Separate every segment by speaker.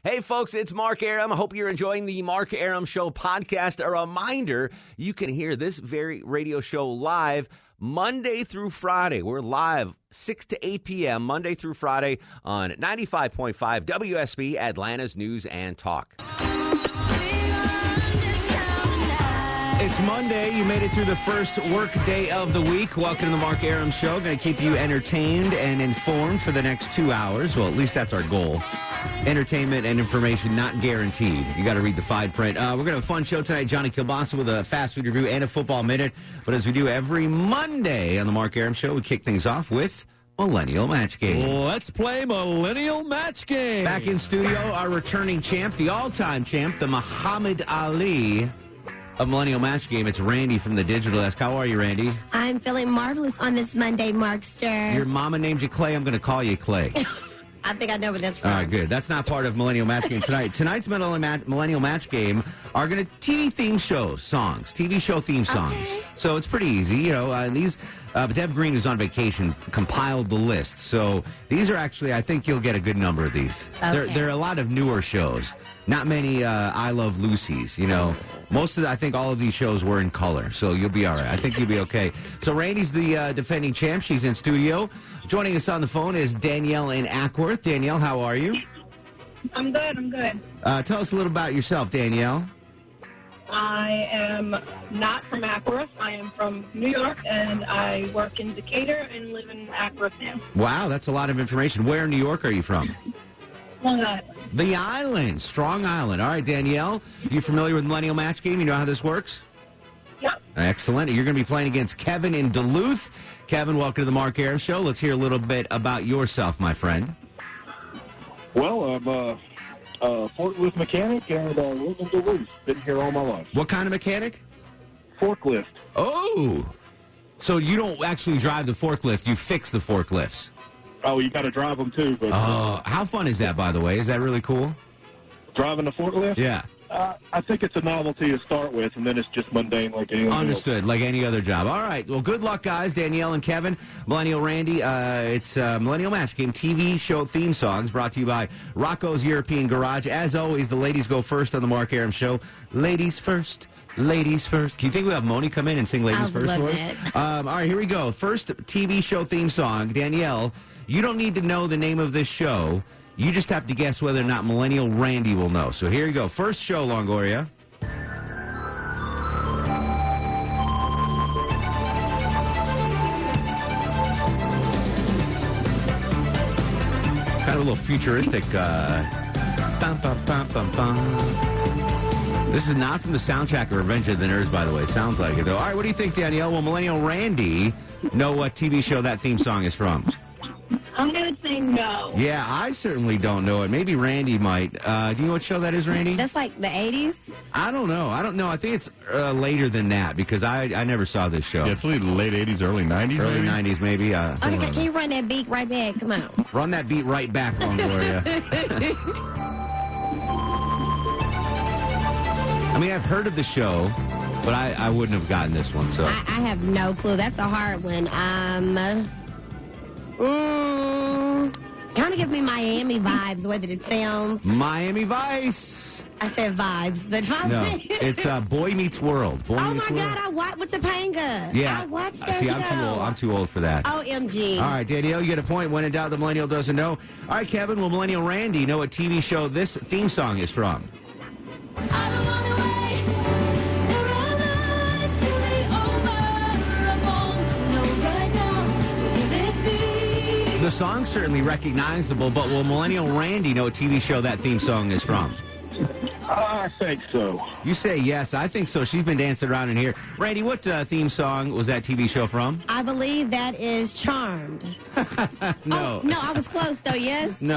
Speaker 1: Hey, folks, it's Mark Arum. I hope you're enjoying the Mark Arum Show podcast. A reminder, you can hear this very radio show live Monday through Friday. We're live 6 to 8 p.m. Monday through Friday on 95.5 WSB, Atlanta's News and Talk. It's Monday. You made it through the first work day of the week. Welcome to the Mark Arum Show. Going to keep you entertained and informed for the next 2 hours. Well, at least that's our goal. Entertainment and information not guaranteed. You got to read the fine print. We're going to have a fun show tonight. Johnny Kielbasa with a fast food review and a football minute. But as we do every Monday on the Mark Arum Show, we kick things off with Millennial Match Game.
Speaker 2: Let's play Millennial Match Game.
Speaker 1: Back in studio, our returning champ, the all-time champ, the Muhammad Ali of Millennial Match Game. It's Randy from the Digital Desk. How are you, Randy?
Speaker 3: I'm feeling marvelous on this Monday, Markster.
Speaker 1: Your mama named you Clay. I'm going to call you Clay.
Speaker 3: I think I know where that's from.
Speaker 1: All right, good. That's not part of Millennial Match Game tonight. Tonight's Millennial Match Game are going to TV theme show songs, TV show theme songs.
Speaker 3: Okay.
Speaker 1: So it's pretty easy. You know, Deb Green, who's on vacation, compiled the list. So these are actually, I think you'll get a good number of these.
Speaker 3: Okay.
Speaker 1: There are a lot of newer shows. Not many I Love Lucy's, you know. Most of I think all of these shows were in color, so you'll be all right. I think you'll be okay. So Randy's the defending champ. She's in studio. Joining us on the phone is Danielle in Ackworth. Danielle, how are you?
Speaker 4: I'm good.
Speaker 1: Tell us a little about yourself, Danielle.
Speaker 4: I am not from Ackworth. I am from New York, and I work in Decatur and live in Ackworth now.
Speaker 1: Wow, that's a lot of information. Where in New York are you from?
Speaker 4: Long Island.
Speaker 1: The Island, Strong Island. All right, Danielle, you familiar with Millennial Match Game? You know how this works?
Speaker 4: Yep.
Speaker 1: Excellent. You're going to be playing against Kevin in Duluth. Kevin, welcome to the Mark Arum Show. Let's hear a little bit about yourself, my friend.
Speaker 5: Well, I'm a forklift mechanic and live in Duluth. Been here all my life.
Speaker 1: What kind of mechanic?
Speaker 5: Forklift.
Speaker 1: Oh, so you don't actually drive the forklift, you fix the forklifts.
Speaker 5: Oh, you got to drive them too. But
Speaker 1: How fun is that, by the way? Is that really cool?
Speaker 5: driving a forklift?
Speaker 1: Yeah.
Speaker 5: I think it's a novelty to start with, and then it's just mundane like anything
Speaker 1: Understood, like any other job. All right, well, good luck, guys. Danielle and Kevin, Millennial Randy. It's Millennial Match Game TV show theme songs brought to you by Rocco's European Garage. As always, the ladies go first on the Mark Arum Show. Ladies first. Ladies first. Can you think we have Moni come in and sing Ladies
Speaker 3: I
Speaker 1: First
Speaker 3: love
Speaker 1: for us?
Speaker 3: it.
Speaker 1: All right, here we go. First TV show theme song. Danielle, you don't need to know the name of this show. You just have to guess whether or not Millennial Randy will know. So here you go. First show, Longoria. Kind of a little futuristic. Bum, bum, bum, bum, bum. This is not from the soundtrack of Revenge of the Nerds, by the way. Sounds like it, though. All right, what do you think, Danielle? Will Millennial Randy know what TV show that theme song is from?
Speaker 4: I'm going to say no.
Speaker 1: Yeah, I certainly don't know it. Maybe Randy might. Do you know what show that is, Randy?
Speaker 3: That's like the 80s?
Speaker 1: I don't know. I think it's later than that because I never saw this show.
Speaker 2: Yeah, it's late 80s, early 90s.
Speaker 1: Early
Speaker 2: maybe?
Speaker 1: 90s, maybe.
Speaker 3: Okay, can you run that beat right back? Come on.
Speaker 1: Run that beat right back, Longoria. I mean, I've heard of the show, but I wouldn't have gotten this one. So
Speaker 3: I have no clue. That's a hard one. Kind of give me Miami vibes, the way that it sounds.
Speaker 1: Miami Vice.
Speaker 3: I said vibes, but
Speaker 1: No, it's Boy Meets World. Boy
Speaker 3: Oh,
Speaker 1: Meets
Speaker 3: my
Speaker 1: World.
Speaker 3: God, I watched with Topanga.
Speaker 1: Yeah.
Speaker 3: I watched that
Speaker 1: See,
Speaker 3: show.
Speaker 1: I'm too old for that.
Speaker 3: OMG.
Speaker 1: All right, Danielle, you get a point. When in doubt, the Millennial doesn't know. All right, Kevin, will Millennial Randy know what TV show this theme song is from?
Speaker 6: I don't wanna wait for our lives to be over. I want to know right now, will it be?
Speaker 1: The song's certainly recognizable, but will Millennial Randy know what TV show that theme song is from?
Speaker 5: I think so.
Speaker 1: You say yes. I think so. She's been dancing around in here. Randy, what theme song was that TV show from?
Speaker 3: I believe that is Charmed.
Speaker 1: No.
Speaker 3: Oh, no, I was close, though, yes?
Speaker 1: No.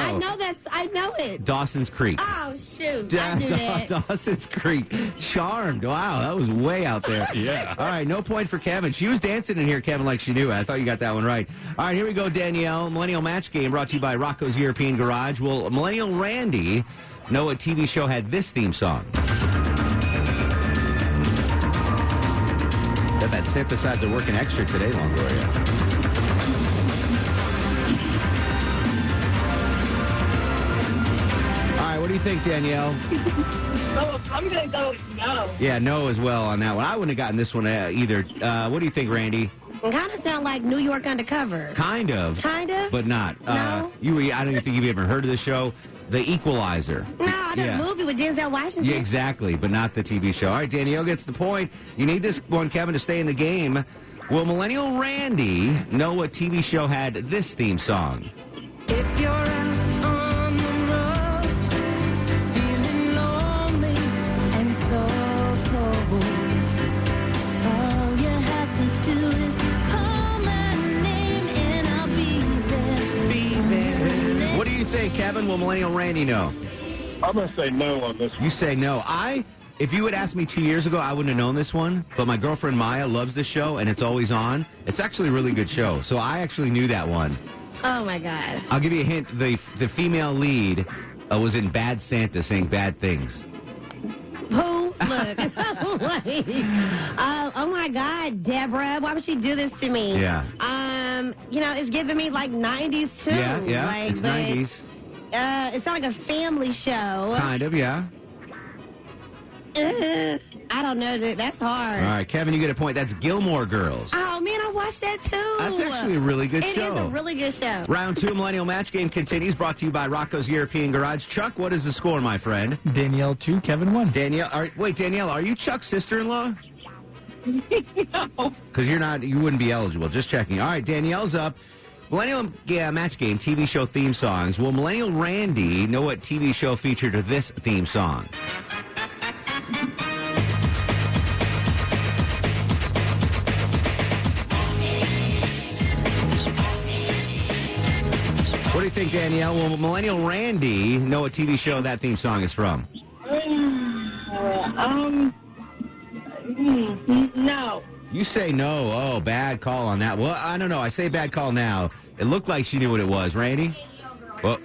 Speaker 3: I know it.
Speaker 1: Dawson's Creek.
Speaker 3: Oh, shoot. I knew that.
Speaker 1: Dawson's Creek. Charmed. Wow, that was way out there.
Speaker 2: Yeah.
Speaker 1: All right, no point for Kevin. She was dancing in here, Kevin, like she knew it. I thought you got that one right. All right, here we go, Danielle. Millennial Match Game brought to you by Rocco's European Garage. Will Millennial Randy know what TV show had this theme song? Got that synthesizer working extra today, Longoria. All right, what do you think, Danielle?
Speaker 4: So I'm going to go with no.
Speaker 1: Yeah, no as well on that one. I wouldn't have gotten this one either. What do you think, Randy?
Speaker 3: It kind of sound like New York Undercover.
Speaker 1: Kind of.
Speaker 3: Kind of?
Speaker 1: But not.
Speaker 3: No?
Speaker 1: I don't even think you've ever heard of the show. The Equalizer.
Speaker 3: No, I know
Speaker 1: Yeah.
Speaker 3: the movie with Denzel Washington.
Speaker 1: Yeah, exactly, but not the TV show. All right, Danielle gets the point. You need this one, Kevin, to stay in the game. Will Millennial Randy know what TV show had this theme song?
Speaker 6: If you're out on the road, feeling lonely and so cold, all you have to do is call my name and I'll be there.
Speaker 1: What do you think, Kevin? Will Millennial Randy know?
Speaker 5: I'm going to say no on this one.
Speaker 1: You say no. If you had asked me 2 years ago, I wouldn't have known this one. But my girlfriend Maya loves this show, and it's always on. It's actually a really good show. So I actually knew that one.
Speaker 3: Oh, my God.
Speaker 1: I'll give you a hint. The female lead was in Bad Santa saying bad things.
Speaker 3: Who? Look. Oh, my God, Deborah. Why would she do this to me?
Speaker 1: Yeah.
Speaker 3: It's giving me, like, 90s, too.
Speaker 1: Yeah,
Speaker 3: Like,
Speaker 1: it's
Speaker 3: but,
Speaker 1: 90s.
Speaker 3: It's not like a family show.
Speaker 1: Kind of, yeah.
Speaker 3: I don't know. That's hard.
Speaker 1: All right, Kevin, you get a point. That's Gilmore Girls.
Speaker 3: Oh, man, I watched that, too.
Speaker 1: That's actually a really good
Speaker 3: It
Speaker 1: show.
Speaker 3: is a really good show.
Speaker 1: Round 2 Millennial Match Game continues, brought to you by Rocco's European Garage. Chuck, what is the score, my friend?
Speaker 2: Danielle 2, Kevin 1.
Speaker 1: Danielle, are you Chuck's sister-in-law?
Speaker 4: No.
Speaker 1: Because you wouldn't be eligible. Just checking. All right, Danielle's up. Millennial Match Game, TV show theme songs. Will Millennial Randy know what TV show featured this theme song? What do you think, Danielle? Will Millennial Randy know what TV show that theme song is from?
Speaker 4: No.
Speaker 1: You say no. Oh, bad call on that. Well, I don't know. I say bad call now. It looked like she knew what it was. Randy? Well,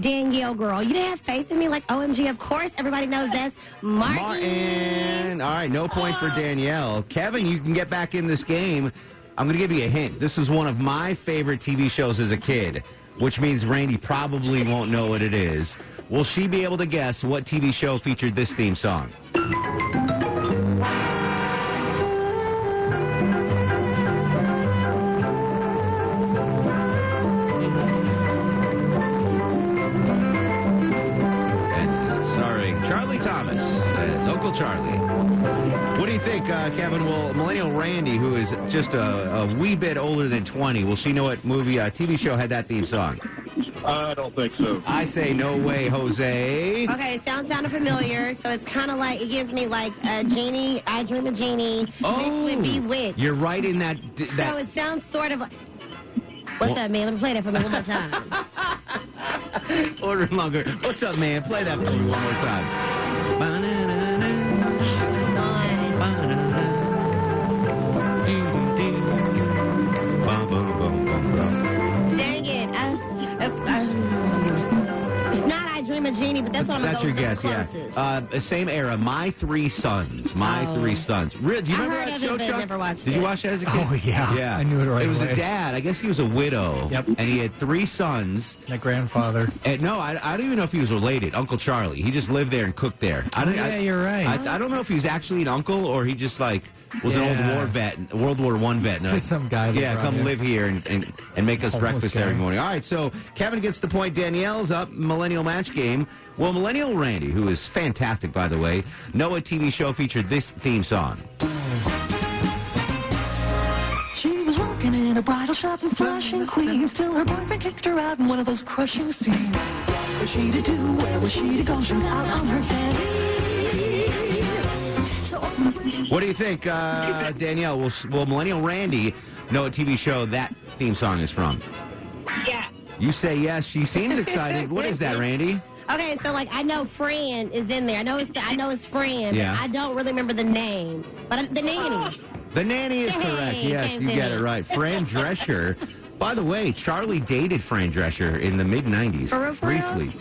Speaker 3: Danielle girl. You didn't have faith in me? Like, OMG, of course. Everybody knows that's Martin.
Speaker 1: Martin. All right, no point for Danielle. Kevin, you can get back in this game. I'm going to give you a hint. This is one of my favorite TV shows as a kid, which means Randy probably won't know what it is. Will she be able to guess what TV show featured this theme song? And starring Charlie Thomas as Uncle Charlie. What do you think, Kevin? Will Millennial Randy, who is just a wee bit older than 20, will she know what movie, TV show had that theme song?
Speaker 5: I don't think so.
Speaker 1: I say no way, Jose.
Speaker 3: Okay, it sounded familiar, so it's kind of like, it gives me like a Genie, I Dream of Genie, mixed with Bewitched.
Speaker 1: You're right in that.
Speaker 3: So it sounds sort of like... What's up, man? Let me play that for me one more time.
Speaker 1: Order longer. What's up, man? Play that for me one more time. Ba-na-na-na. Ba-na-na. Do-do-do. Ba-ba-bum-bum-bum.
Speaker 3: Dang it. It's not I Dream of Genie, but that's what I'm going
Speaker 1: That's
Speaker 3: to
Speaker 1: your
Speaker 3: go
Speaker 1: guess,
Speaker 3: closest.
Speaker 1: yeah. Same era. My Three Sons. My Three Sons. Do you remember
Speaker 3: heard
Speaker 1: that
Speaker 3: of it,
Speaker 1: show,
Speaker 3: but
Speaker 1: Chuck?
Speaker 3: never watched
Speaker 1: Did
Speaker 3: it.
Speaker 1: you watch that as a kid?
Speaker 2: Oh, yeah.
Speaker 1: Yeah.
Speaker 2: I knew it right
Speaker 1: It was
Speaker 2: away.
Speaker 1: a dad. I guess he was a widow.
Speaker 2: Yep.
Speaker 1: And he had 3 sons.
Speaker 2: My grandfather.
Speaker 1: And no, I don't even know if he was related. Uncle Charlie. He just lived there and cooked there.
Speaker 2: You're right.
Speaker 1: I don't know if he was actually an uncle or he just like was an old war vet, World War I vet. And
Speaker 2: Just some guy that
Speaker 1: Yeah,
Speaker 2: brought
Speaker 1: come
Speaker 2: you.
Speaker 1: live here and make us
Speaker 2: Homeless
Speaker 1: breakfast
Speaker 2: guy.
Speaker 1: every morning. All right, so Kevin gets the point. Danielle's up. Millennial Match Game. Well, Millennial Randy, who is fantastic, by the way, know what TV show featured this theme song?
Speaker 7: She was working in a bridal shop in Flushing, Queens, till her boyfriend kicked her out in one of those crushing scenes. What was she to do? Where was she to go? She was out on her fanny. So
Speaker 1: What do you think, Danielle? Will Millennial Randy know what TV show that theme song is from?
Speaker 4: Yeah.
Speaker 1: You say yes. She seems excited. What is that, Randy?
Speaker 3: Okay, so like I know Fran is in there. I know it's Fran.
Speaker 1: Yeah.
Speaker 3: But I don't really remember the name. But the nanny.
Speaker 1: The nanny is
Speaker 3: Hey,
Speaker 1: correct. Yes,
Speaker 3: came
Speaker 1: you
Speaker 3: to
Speaker 1: get
Speaker 3: me.
Speaker 1: it right. Fran Drescher. By the way, Charlie dated Fran Drescher in the mid-'90s.
Speaker 3: For real, for real?
Speaker 1: Briefly.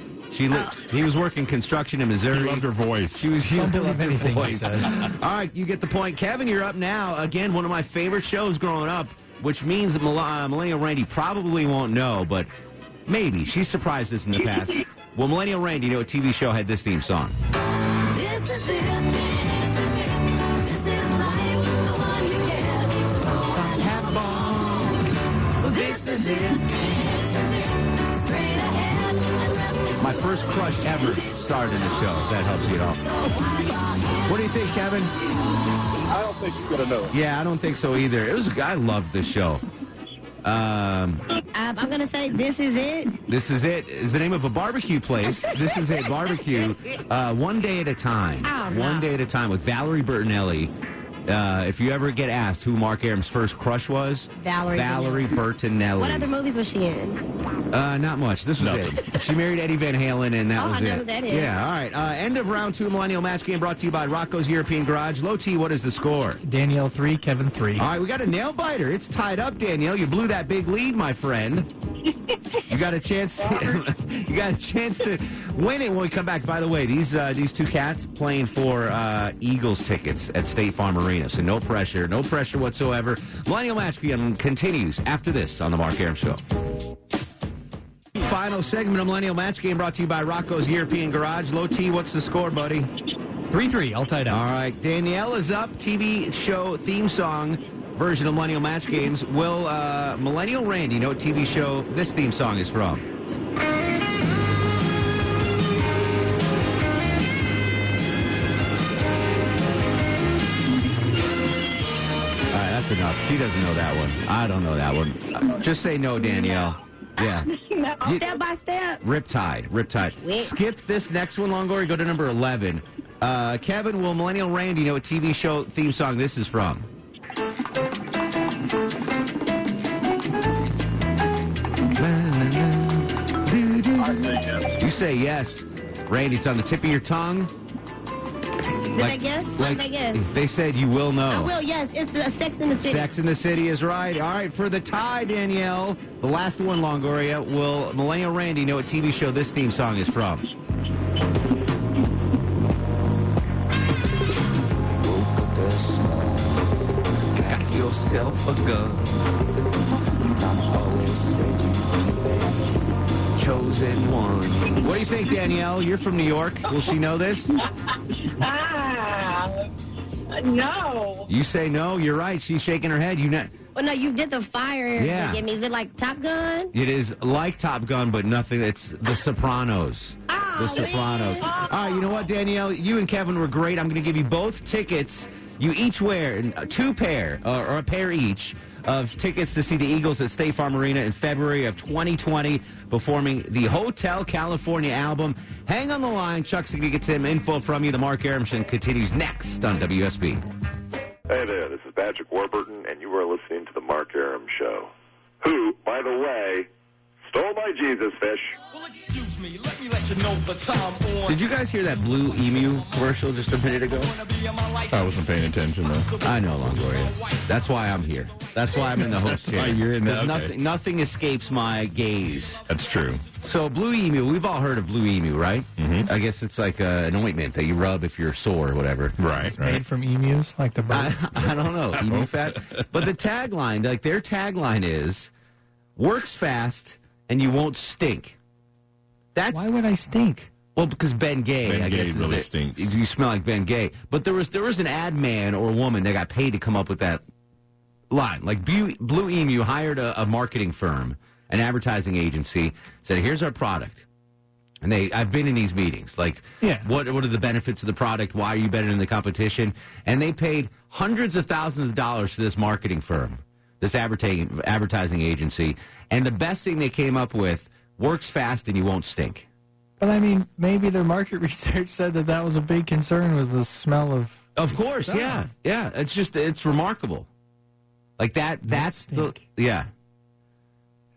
Speaker 1: He was working construction in Missouri.
Speaker 2: He loved her voice.
Speaker 1: She
Speaker 2: Don't believe
Speaker 1: loved her
Speaker 2: anything he
Speaker 1: voice.
Speaker 2: says.
Speaker 1: All right, you get the point. Kevin, you're up now. Again, one of my favorite shows growing up, which means Millennial Randy probably won't know, but maybe. She's surprised us in the past. Well, Millennial Randy, you know what TV show had this theme song?
Speaker 7: This is it. This is it. This is life. The one you get. This is it. This is it. Straight ahead. And rest is
Speaker 1: My first crush ever starred in the show, if that helps you at all. What do you think, Kevin?
Speaker 5: I don't think you're going to know it.
Speaker 1: Yeah, I don't think so either. I loved this show.
Speaker 3: I'm going to say This Is It.
Speaker 1: This Is It is the name of a barbecue place. This is a barbecue, One Day at a Time.
Speaker 3: Oh, no.
Speaker 1: One Day at a Time with Valerie Bertinelli. If you ever get asked who Mark Aram's first crush was,
Speaker 3: Valerie
Speaker 1: Bertinelli.
Speaker 3: What other movies was she in?
Speaker 1: Not much. This was it. She married Eddie Van Halen, and that was
Speaker 3: I
Speaker 1: it.
Speaker 3: know who that is.
Speaker 1: Yeah, all right. End of round 2 Millennial Match Game brought to you by Rocco's European Garage. Low T, what is the score?
Speaker 2: Danielle 3, Kevin 3.
Speaker 1: All right, we got a nail biter. It's tied up, Danielle. You blew that big lead, my friend. You got a chance to, you got a chance to win it when we come back. By the way, these two cats playing for Eagles tickets at State Farm Arena, so no pressure whatsoever. Millennial Match Game continues after this on the Mark Aram Show. Final segment of Millennial Match Game brought to you by Rocco's European Garage. Low T, what's the score, buddy?
Speaker 2: 3-3, all tied up.
Speaker 1: All right, Danielle is up. TV show theme song version of Millennial Match Games. Will Millennial Randy know what TV show this theme song is from? All right, that's enough. She doesn't know that one. I don't know that one. Just say no, Danielle. Yeah.
Speaker 4: No.
Speaker 3: Step by step.
Speaker 1: Riptide.
Speaker 3: Wait.
Speaker 1: Skip this next one, Longoria. Go to number 11. Kevin, will Millennial Randy know what TV show theme song this is from?
Speaker 5: I say yes.
Speaker 1: You say yes. Randy, it's on the tip of your tongue.
Speaker 3: Did they guess? What did they guess?
Speaker 1: They said you will know.
Speaker 3: I will, yes. It's the Sex in the City.
Speaker 1: Sex in the City is right. All right, for the tie, Danielle. The last one, Longoria. Will Millennial Randy know what TV show this theme song is from? Got yourself a gun. Chosen one. What do you think, Danielle? You're from New York. Will she know this?
Speaker 4: No.
Speaker 1: You say no. You're right. She's shaking her head. You know.
Speaker 3: Well, no, you did the fire.
Speaker 1: Yeah.
Speaker 3: Give me. Is it like Top Gun?
Speaker 1: It is like Top Gun, but nothing. It's The Sopranos. The Sopranos.
Speaker 3: Man.
Speaker 1: All right, you know what, Danielle? You and Kevin were great. I'm going to give you both tickets. You each wear two pair, or a pair each, of tickets to see the Eagles at State Farm Arena in February of 2020, performing the Hotel California album. Hang on the line. Chuck's going to get some info from you. The Mark Aram Show continues next on WSB.
Speaker 8: Hey there, this is Patrick Warburton, and you are listening to the Mark Aram Show. Who, by the way, stole my Jesus fish.
Speaker 9: Well, excuse me, let me let you know the time on.
Speaker 1: Did you guys hear that Blue Emu commercial just a minute ago?
Speaker 2: I wasn't paying attention, though.
Speaker 1: I know, Longoria. That's why I'm here. That's why I'm in the host chair.
Speaker 2: why you're in there,
Speaker 1: 'Cause
Speaker 2: okay.
Speaker 1: Nothing escapes my gaze.
Speaker 2: That's true.
Speaker 1: So Blue Emu, we've all heard of Blue Emu, right?
Speaker 2: Mm-hmm.
Speaker 1: I guess it's like an ointment that you rub if you're sore or whatever.
Speaker 2: Right,
Speaker 10: Made from emus, like the birds.
Speaker 1: I don't know, emu fat. But the tagline, like their tagline is, works fast and you won't stink. That's
Speaker 10: Why would I stink?
Speaker 1: well, because Ben Gay,
Speaker 2: Ben
Speaker 1: I
Speaker 2: Gay
Speaker 1: guess, is
Speaker 2: really
Speaker 1: it.
Speaker 2: stinks.
Speaker 1: You smell like Ben Gay. But there was an ad man or woman that got paid to come up with that line. Like Blue Emu hired a marketing firm, an advertising agency, said, "Here's our product." And I've been in these meetings. Like,
Speaker 10: Yeah.
Speaker 1: what are the benefits of the product? Why are you better than the competition? And they paid hundreds of thousands of dollars to this marketing firm, this advertising agency. And the best thing they came up with, works fast and you won't stink.
Speaker 10: But I mean, maybe their market research said that was a big concern, was the smell of.
Speaker 1: Of course,
Speaker 10: stuff.
Speaker 1: yeah. It's remarkable. Like that's
Speaker 10: stink.
Speaker 1: yeah.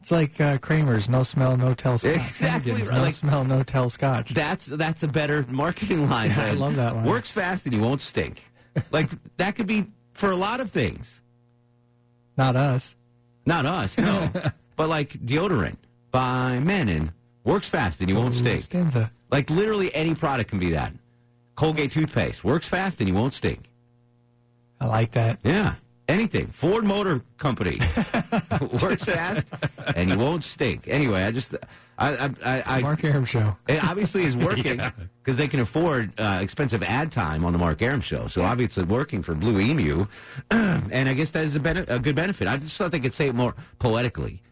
Speaker 10: It's like Kramer's, no smell, no tell scotch.
Speaker 1: Exactly
Speaker 10: Hennigan's,
Speaker 1: right.
Speaker 10: No
Speaker 1: Like-
Speaker 10: smell, no tell scotch.
Speaker 1: That's a better marketing line.
Speaker 10: Yeah, I
Speaker 1: than
Speaker 10: love that line.
Speaker 1: Works fast and you won't stink. Like that could be for a lot of things.
Speaker 10: Not us.
Speaker 1: Not us, no. But like deodorant by Menon works fast and you won't stink.
Speaker 10: Stanza.
Speaker 1: Like literally any product can be that. Colgate toothpaste works fast and you won't stink.
Speaker 10: I like that.
Speaker 1: Yeah. Anything. Ford Motor Company works fast and you won't stink. Anyway,
Speaker 10: Mark Arum Show.
Speaker 1: It obviously is working because they can afford expensive ad time on the Mark Arum Show. So obviously working for Blue Emu. And I guess that is a good benefit. I just thought they could say it more poetically.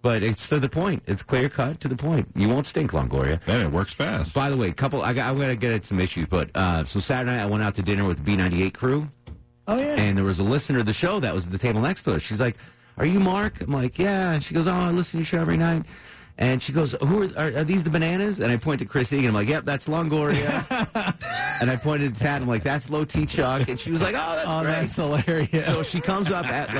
Speaker 1: But it's to the point. It's clear cut to the point. You won't stink, Longoria.
Speaker 11: And it works fast.
Speaker 1: By the way, I'm going to get at some issues. But so Saturday night I went out to dinner with the B98 crew.
Speaker 10: Oh, yeah.
Speaker 1: And there was a listener of the show that was at the table next to us. She's like, "Are you Mark?" I'm like, "Yeah." And she goes, "Oh, I listen to your show every night." And she goes, are these the bananas? And I point to Chris Egan. I'm like, "Yep, that's Longoria." And I pointed to Tad. I'm like, "That's Low T Chuck." And she was like, "Oh, that's great."
Speaker 10: That's hilarious.
Speaker 1: So she comes up at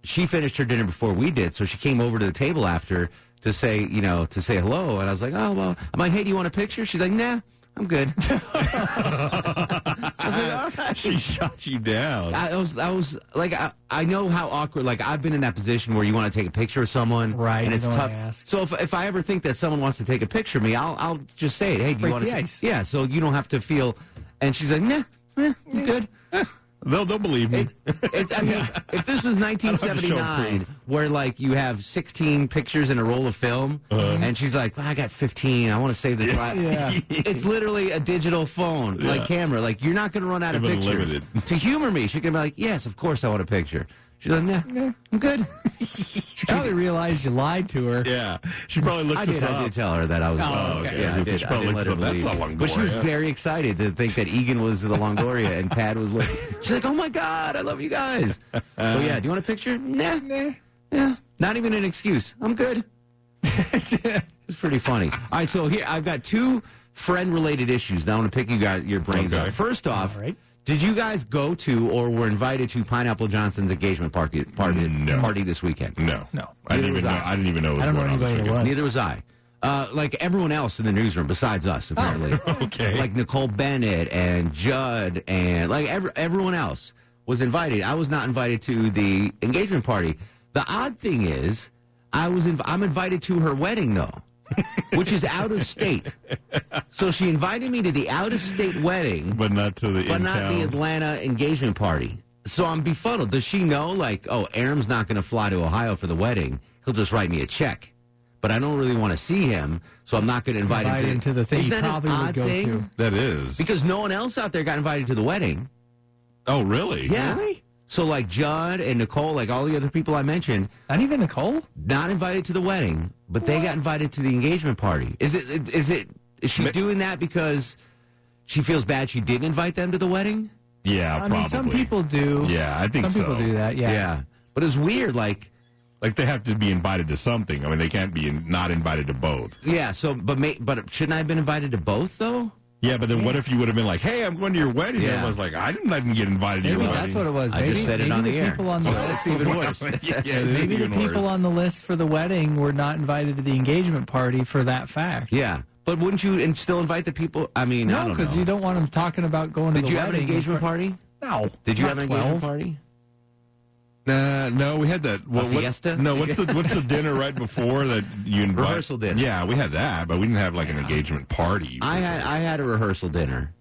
Speaker 1: she finished her dinner before we did. So she came over to the table after to say hello. And I was like, "Oh, well," I'm like, "Hey, do you want a picture?" She's like, "Nah, I'm good." I was like, "All right."
Speaker 11: She shot you down.
Speaker 1: I was like, I know how awkward. Like, I've been in that position where you want to take a picture of someone,
Speaker 10: right?
Speaker 1: And it's
Speaker 10: you don't
Speaker 1: tough.
Speaker 10: wanna ask.
Speaker 1: So if I ever think that someone wants to take a picture of me, I'll just say it. "Hey, do you
Speaker 10: Break
Speaker 1: want
Speaker 10: the
Speaker 1: to?"
Speaker 10: ice.
Speaker 1: Yeah, so you don't have to feel. And she's like, "Nah, I'm good."
Speaker 11: They'll believe me.
Speaker 1: I mean, if this was 1979, where like you have 16 pictures in a roll of film, and she's like, "I got 15. I want to save this." It's literally a digital phone, like camera. Like, you're not going to run out of pictures.
Speaker 11: Limited.
Speaker 1: To humor me, she can be like, "Yes, of course I want a picture." She's like, "Nah, I'm good."
Speaker 10: She probably realized you lied to her.
Speaker 11: Yeah. She probably looked us up.
Speaker 1: I did tell her that I was.
Speaker 11: Okay.
Speaker 1: Yeah, I did.
Speaker 11: She
Speaker 1: I
Speaker 11: probably
Speaker 1: didn't
Speaker 11: looked
Speaker 1: let her
Speaker 11: us up. That's
Speaker 1: believe.
Speaker 11: not Longoria.
Speaker 1: But she was very excited to think that Egan was the Longoria and Tad was with. She's like, "Oh my God, I love you guys." So yeah, do you want a picture? Nah. Yeah. Not even an excuse. I'm good. It's pretty funny. All right, so here I've got two friend-related issues. Now I want to pick your brains out. First off, did you guys go to or were invited to Pineapple Johnson's engagement party this weekend?
Speaker 11: No. I didn't even know it was going on this weekend.
Speaker 1: Neither was I. Like everyone else in the newsroom besides us, apparently.
Speaker 11: Okay.
Speaker 1: Like Nicole Bennett and Judd and like everyone else was invited. I was not invited to the engagement party. The odd thing is, I'm invited to her wedding though, which is out of state. So she invited me to the out of state wedding,
Speaker 11: but not to the
Speaker 1: not the Atlanta engagement party. So I'm befuddled. Does she know, like, oh, Aram's not going to fly to Ohio for the wedding? He'll just write me a check. But I don't really want to see him, so I'm not going to invite him
Speaker 10: to the thing.
Speaker 1: Isn't
Speaker 10: he
Speaker 1: that
Speaker 10: probably
Speaker 1: an odd
Speaker 10: would go
Speaker 1: thing?
Speaker 10: to.
Speaker 11: That is.
Speaker 1: Because no one else out there got invited to the wedding.
Speaker 11: Oh, really?
Speaker 1: Yeah.
Speaker 10: Really?
Speaker 1: So, like, Judd and Nicole, like all the other people I mentioned.
Speaker 10: Not even Nicole?
Speaker 1: Not invited to the wedding, but they got invited to the engagement party. Is she doing that because she feels bad she didn't invite them to the wedding?
Speaker 11: Yeah, probably.
Speaker 10: I mean, some people do.
Speaker 11: Yeah, I think so.
Speaker 10: Some people do that, yeah.
Speaker 1: But it's weird, like
Speaker 11: they have to be invited to something. I mean, they can't be not invited to both.
Speaker 1: Yeah, so, but shouldn't I have been invited to both, though?
Speaker 11: Yeah, but then what if you would have been like, "Hey, I'm going to your wedding"?
Speaker 1: Yeah.
Speaker 11: Everyone's like, I didn't get invited to your
Speaker 10: Maybe
Speaker 11: wedding.
Speaker 10: that's what it was.
Speaker 1: I just said it on the air.
Speaker 10: People on
Speaker 1: so
Speaker 10: the
Speaker 1: that's even worse.
Speaker 10: Maybe the people on the list for the wedding were not invited to the engagement party for that fact.
Speaker 1: Yeah. But wouldn't you still invite the people? I mean, I
Speaker 10: No,
Speaker 1: don't know.
Speaker 10: because you don't want them talking about going to the
Speaker 1: Did you
Speaker 10: wedding.
Speaker 1: have an engagement party?
Speaker 10: No.
Speaker 1: Did you
Speaker 10: not
Speaker 1: have an
Speaker 10: 12.
Speaker 1: engagement party?
Speaker 11: No, we had that.
Speaker 1: A fiesta?
Speaker 11: No, what's the dinner right before that you invite?
Speaker 1: Rehearsal dinner.
Speaker 11: Yeah, we had that, but we didn't have like an engagement party.
Speaker 1: I had a rehearsal dinner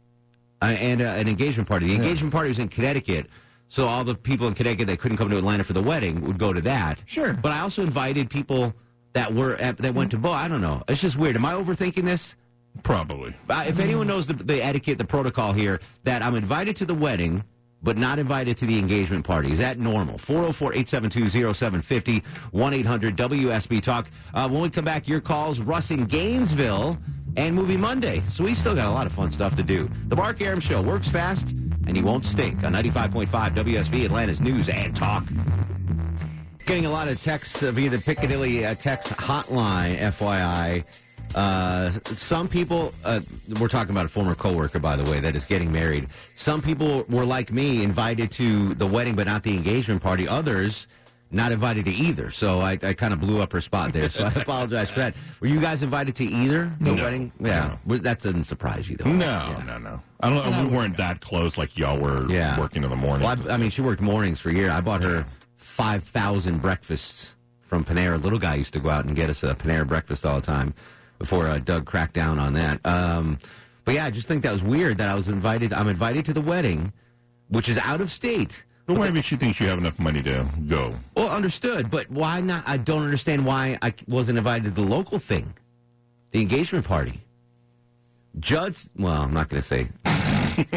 Speaker 1: and an engagement party. The engagement party was in Connecticut, so all the people in Connecticut that couldn't come to Atlanta for the wedding would go to that.
Speaker 10: Sure.
Speaker 1: But I also invited people that went to both. I don't know. It's just weird. Am I overthinking this?
Speaker 11: Probably.
Speaker 1: If anyone knows the etiquette, the protocol here, that I'm invited to the wedding, but not invited to the engagement party. Is that normal? 404-872-0750, 1-800-WSB Talk. When we come back, your calls, Russ in Gainesville, and Movie Monday. So we still got a lot of fun stuff to do. The Mark Arum Show works fast, and you won't stink on 95.5 WSB, Atlanta's News and Talk. Getting a lot of texts via the Piccadilly text hotline, FYI. Some people, we're talking about a former coworker, by the way, that is getting married. Some people were like me, invited to the wedding, but not the engagement party. Others, not invited to either. So I kind of blew up her spot there. So I apologize for that. Were you guys invited to either the wedding? Yeah, that doesn't surprise you, though.
Speaker 11: No. I don't know. We weren't that close like y'all were working in the morning.
Speaker 1: Well, I mean, she worked mornings for a year. I bought her 5,000 breakfasts from Panera. Little guy used to go out and get us a Panera breakfast all the time. Before Doug cracked down on that. But yeah, I just think that was weird that I'm invited to the wedding, which is out of state,
Speaker 11: Well, maybe she thinks you have enough money to go.
Speaker 1: Well, understood, but why not? I don't understand why I wasn't invited to the local thing, the engagement party. Judd's, well, I'm not going to say.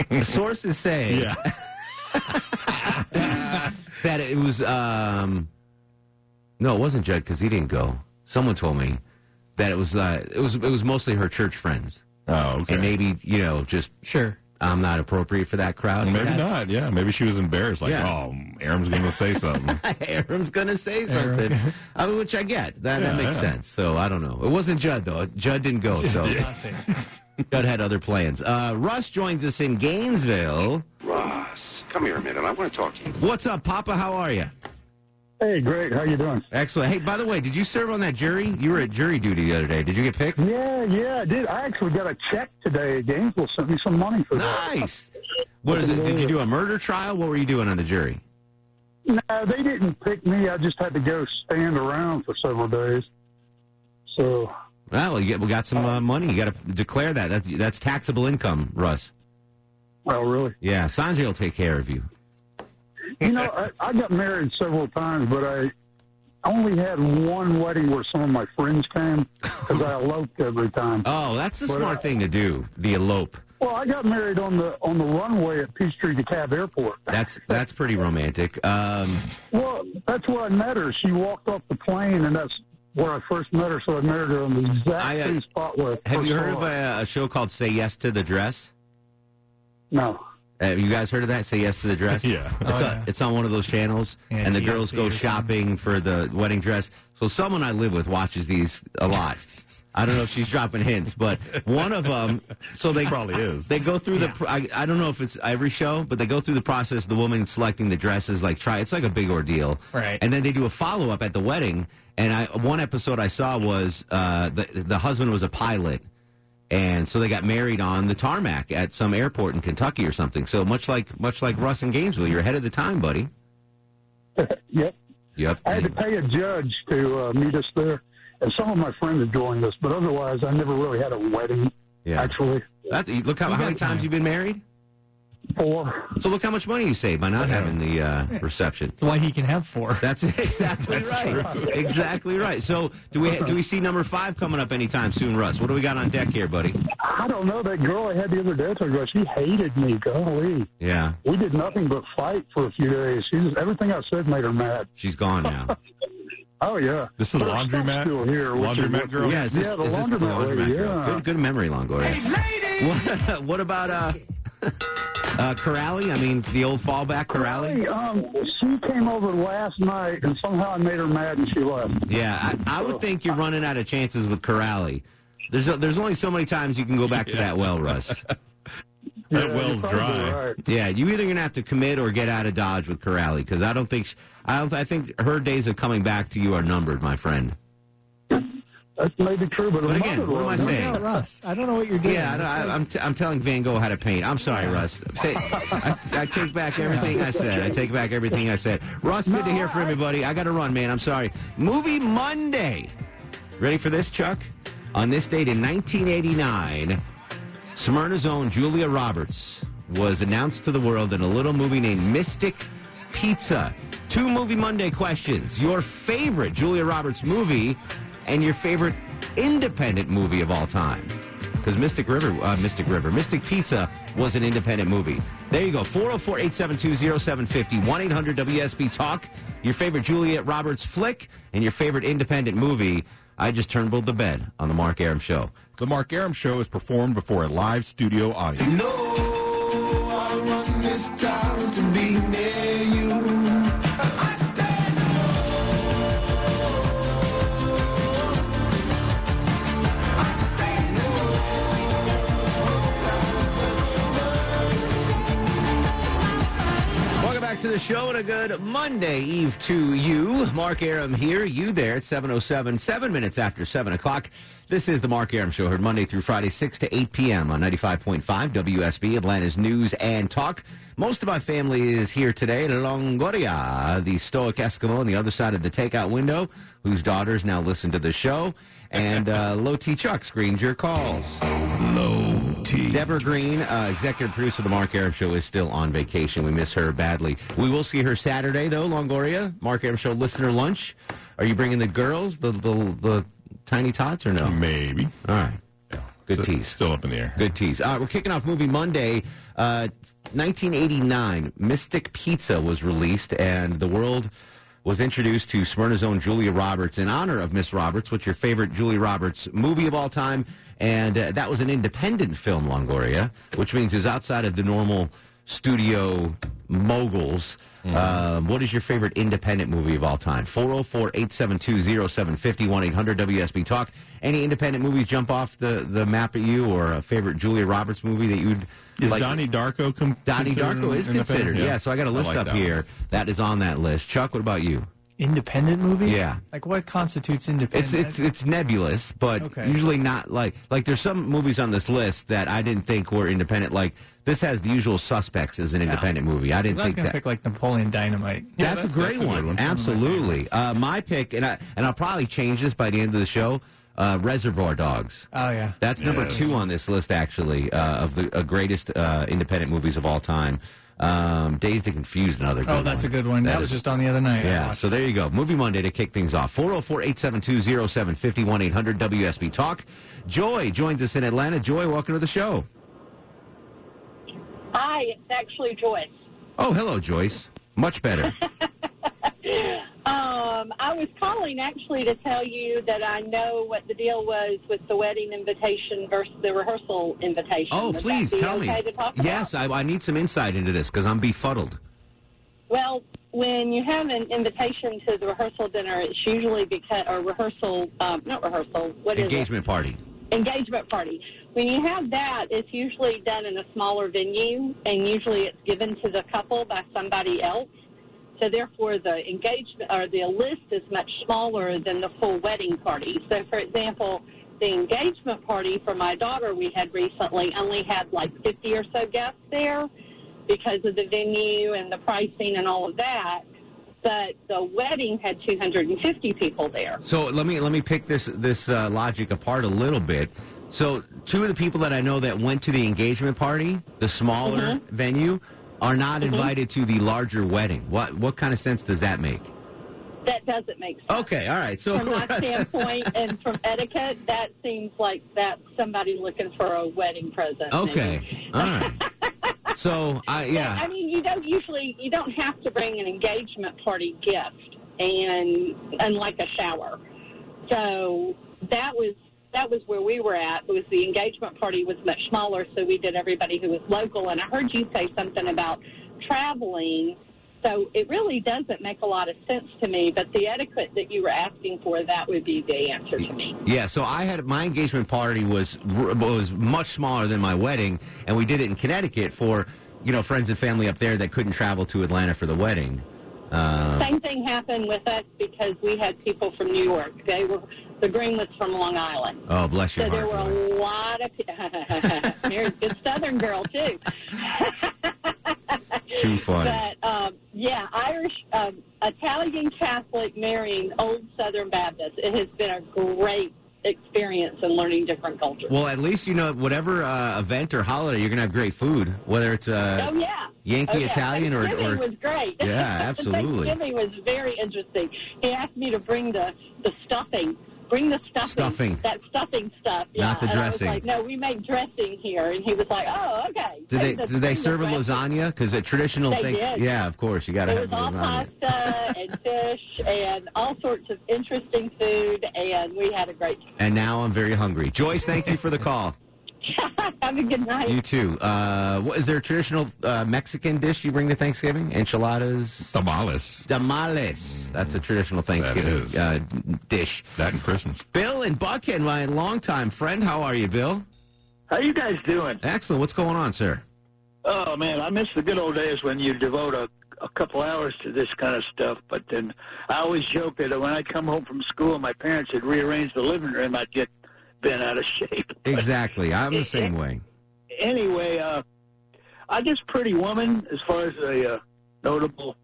Speaker 1: The sources say that it was, no, it wasn't Judd because he didn't go. Someone told me that it was mostly her church friends.
Speaker 11: Oh, okay.
Speaker 1: And maybe, just...
Speaker 10: Sure.
Speaker 1: I'm not appropriate for that crowd.
Speaker 11: Maybe not, yeah. Maybe she was embarrassed, Arum's going to say something.
Speaker 1: Arum's going to say something, which I get. That makes sense. So, I don't know. It wasn't Judd, though. Judd didn't go, so Judd had other plans. Russ joins us in Gainesville.
Speaker 12: Russ, come here a minute. I want to talk to you.
Speaker 1: What's up, Papa? How are you?
Speaker 13: Hey, great. How you doing?
Speaker 1: Excellent. Hey, by the way, did you serve on that jury? You were at jury duty the other day. Did you get picked?
Speaker 13: Yeah, I did. I actually got a check today. Gainesville sent me some money for that.
Speaker 1: Nice. What is it? Did you do a murder trial? What were you doing on the jury?
Speaker 13: No, they didn't pick me. I just had to go stand around for several days. So.
Speaker 1: Well, we got some money. You got to declare that. That's taxable income, Russ.
Speaker 13: Oh, really?
Speaker 1: Yeah, Sanjay will take care of you.
Speaker 13: I got married several times, but I only had one wedding where some of my friends came because I eloped every time.
Speaker 1: Oh, that's the smart thing to do, the elope.
Speaker 13: Well, I got married on the runway at Peachtree DeKalb Airport.
Speaker 1: That's pretty romantic.
Speaker 13: Well, that's where I met her. She walked off the plane, and that's where I first met her, so I married her on the exact same spot where I
Speaker 1: Have you heard
Speaker 13: saw
Speaker 1: of a show called Say Yes to the Dress?
Speaker 13: No.
Speaker 1: Have you guys heard of that? Say Yes to the Dress?
Speaker 11: Yeah.
Speaker 1: It's on one of those channels, and the girls go shopping for the wedding dress. So someone I live with watches these a lot. I don't know if she's dropping hints, but one of them, so they
Speaker 11: probably is.
Speaker 1: They go through I don't know if it's every show, but they go through the process, the woman selecting the dresses, it's like a big ordeal.
Speaker 10: Right.
Speaker 1: And then they do a follow-up at the wedding, and one episode I saw was the husband was a pilot, and so they got married on the tarmac at some airport in Kentucky or something. So much like Russ in Gainesville, you're ahead of the time, buddy.
Speaker 13: Yep. I had to pay a judge to meet us there. And some of my friends have joined us, but otherwise I never really had a wedding, actually.
Speaker 1: Look how many times you've been married?
Speaker 13: 4.
Speaker 1: So look how much money you save by not having the reception.
Speaker 10: That's why he can have 4.
Speaker 1: That's exactly right.
Speaker 10: True.
Speaker 1: Exactly right. So do we see number 5 coming up anytime soon, Russ? What do we got on deck here, buddy?
Speaker 13: I don't know. That girl I had the other day, she hated me. Golly.
Speaker 1: Yeah.
Speaker 13: We did nothing but fight for a few days. Everything I said made her mad.
Speaker 1: She's gone now.
Speaker 13: Oh, yeah.
Speaker 11: This is the laundromat?
Speaker 13: Still here.
Speaker 11: Laundromat girl?
Speaker 1: Yeah,
Speaker 13: the laundromat lady,
Speaker 1: girl? Good memory, Longoria. Hey, what about Corrali? I mean, the old fallback Corrali?
Speaker 13: She came over last night, and somehow I made her mad, and she left.
Speaker 1: Yeah, I would think you're running out of chances with Corrali. There's only so many times you can go back to that well, Russ.
Speaker 11: That well's dry.
Speaker 13: Right.
Speaker 1: Yeah, you're either going to have to commit or get out of Dodge with Corrali, because I think her days of coming back to you are numbered, my friend.
Speaker 13: That may be true, but
Speaker 1: again, what am I saying?
Speaker 10: No, Russ, I don't know what you're doing.
Speaker 1: Yeah, I'm telling Van Gogh how to paint. I'm sorry, Russ. I take back everything I said. I take back everything I said. Russ, good to hear from everybody. I got to run, man. I'm sorry. Movie Monday. Ready for this, Chuck? On this date in 1989, Smyrna's own Julia Roberts was announced to the world in a little movie named Mystic Pizza. 2 Movie Monday questions. Your favorite Julia Roberts movie and your favorite independent movie of all time. Because Mystic Pizza was an independent movie. There you go. 404-872-0750. 1-800-WSB-TALK. Your favorite Julia Roberts flick and your favorite independent movie. I just turned to bed on the Mark Arum Show.
Speaker 11: The Mark Arum Show is performed before a live studio audience.
Speaker 9: No, I run this town to be near you. I stand
Speaker 1: Welcome back to the show and a good Monday Eve to you. Mark Arum here, you there at 7:07, 7 minutes after 7 o'clock. This is the Mark Arum Show, heard Monday through Friday, 6 to 8 p.m. on 95.5 WSB, Atlanta's News and Talk. Most of my family is here today. Longoria, the stoic Eskimo on the other side of the takeout window, whose daughters now listen to the show. And Low T Chuck screens your calls.
Speaker 9: Low T.
Speaker 11: tea.
Speaker 1: Deborah Green, executive producer of the Mark Arum Show, is still on vacation. We miss her badly. We will see her Saturday, though, Longoria. Mark Arum Show listener lunch. Are you bringing the girls, the tiny tots, or no?
Speaker 11: Maybe.
Speaker 1: All right. Good tease.
Speaker 11: Still up in the air.
Speaker 1: Good tease. All right, we're kicking off Movie Monday. 1989, Mystic Pizza was released, and the world was introduced to Smyrna's own Julia Roberts in honor of Miss Roberts. What's your favorite Julia Roberts movie of all time? And that was an independent film, Longoria, which means it was outside of the normal studio moguls. What is your favorite independent movie of all time? 404-872-0750, 1-800-WSB-TALK. Any independent movies jump off the map at you, or a favorite Julia Roberts movie that you'd
Speaker 11: Is
Speaker 1: like?
Speaker 11: Donnie Darko
Speaker 1: Donnie Darko is considered, yeah. So I got a list up here that is on that list. Chuck, what about you?
Speaker 10: Independent movies?
Speaker 1: Yeah.
Speaker 10: Like what constitutes independent?
Speaker 1: It's nebulous, but usually not like there's some movies on this list that I didn't think were independent. Like this has The Usual Suspects as an independent movie. I didn't think
Speaker 10: I was going
Speaker 1: that.
Speaker 10: to pick like Napoleon Dynamite.
Speaker 1: That's a great one. Absolutely. My pick, and I'll probably change this by the end of the show. Reservoir Dogs.
Speaker 10: Oh yeah.
Speaker 1: That's number 2 on this list actually of the greatest independent movies of all time. Dazed and Confused, another good one.
Speaker 10: Oh, that's a good one. That was just on the other night.
Speaker 1: Yeah, so there you go. Movie Monday to kick things off. 404-872-0750, 1-800-WSB-TALK. Joy joins us in Atlanta. Joy, welcome to the show.
Speaker 4: Hi, it's actually Joyce.
Speaker 1: Oh, hello, Joyce. Much better.
Speaker 4: I was calling actually to tell you that I know what the deal was with the wedding invitation versus the rehearsal invitation.
Speaker 1: Oh,
Speaker 4: Would
Speaker 1: please
Speaker 4: that be
Speaker 1: tell
Speaker 4: okay
Speaker 1: me.
Speaker 4: to talk about?
Speaker 1: Yes, I need some insight into this because I'm befuddled.
Speaker 4: Well, when you have an invitation to the rehearsal dinner, it's usually
Speaker 1: Engagement party.
Speaker 4: Engagement party. When you have that, it's usually done in a smaller venue, and usually it's given to the couple by somebody else. So therefore, the engagement or the list is much smaller than the full wedding party. So, for example, the engagement party for my daughter we had recently only had like 50 or so guests there because of the venue and the pricing and all of that. But the wedding had 250 people there.
Speaker 1: So let me pick this logic apart a little bit. So 2 of the people that I know that went to the engagement party, the smaller venue, are not invited to the larger wedding. What kind of sense does that make?
Speaker 4: That doesn't make sense.
Speaker 1: Okay, all right. So
Speaker 4: from my standpoint and from etiquette, that seems like that's somebody looking for a wedding present.
Speaker 1: Okay,
Speaker 4: maybe.
Speaker 1: all right. So yeah.
Speaker 4: I mean, you don't have to bring an engagement party gift and unlike a shower. So that was where we were at. It was the engagement party was much smaller, so we did everybody who was local. And I heard you say something about traveling. So it really doesn't make a lot of sense to me, but the etiquette that you were asking for, that would be the answer to me.
Speaker 1: Yeah, so my engagement party was much smaller than my wedding, and we did it in Connecticut for, friends and family up there that couldn't travel to Atlanta for the wedding.
Speaker 4: Same thing happened with us because we had people from New York. The groom was from Long Island.
Speaker 1: Oh, bless your
Speaker 4: heart.
Speaker 1: So
Speaker 4: there were a lot of Mary's a good Southern girl, too.
Speaker 1: Too funny.
Speaker 4: But, Irish, Italian Catholic marrying old Southern Baptist. It has been a great experience in learning different cultures.
Speaker 1: Well, at least, whatever event or holiday, you're going to have great food, whether it's Yankee Italian or...
Speaker 4: Thanksgiving was great.
Speaker 1: Yeah, absolutely.
Speaker 4: Thanksgiving was very interesting. He asked me to bring the stuffing. Bring the stuffing. That stuffing stuff. Yeah.
Speaker 1: Not the dressing.
Speaker 4: And I was like, no, we make dressing here. And he was like, oh, okay.
Speaker 1: Did they serve a lasagna? Because a traditional thing. Yeah, of course. You got to have lasagna.
Speaker 4: It was all pasta and fish and all sorts of interesting food, and we had a great time.
Speaker 1: And now I'm very hungry. Joyce, thank you for the call.
Speaker 4: Have a good night.
Speaker 1: You too. What is there a traditional Mexican dish you bring to Thanksgiving? Enchiladas?
Speaker 11: Tamales.
Speaker 1: That's a traditional Thanksgiving dish.
Speaker 11: That and Christmas.
Speaker 1: Bill in Buckhead, my longtime friend. How are you, Bill?
Speaker 14: How you guys doing?
Speaker 1: Excellent. What's going on, sir?
Speaker 14: Oh, man, I miss the good old days when you devote a couple hours to this kind of stuff. But then I always joke that when I'd come home from school and my parents had rearranged the living room, I'd get been out of shape.
Speaker 1: Exactly. I'm the same way.
Speaker 14: Anyway, I guess Pretty Woman, as far as a notable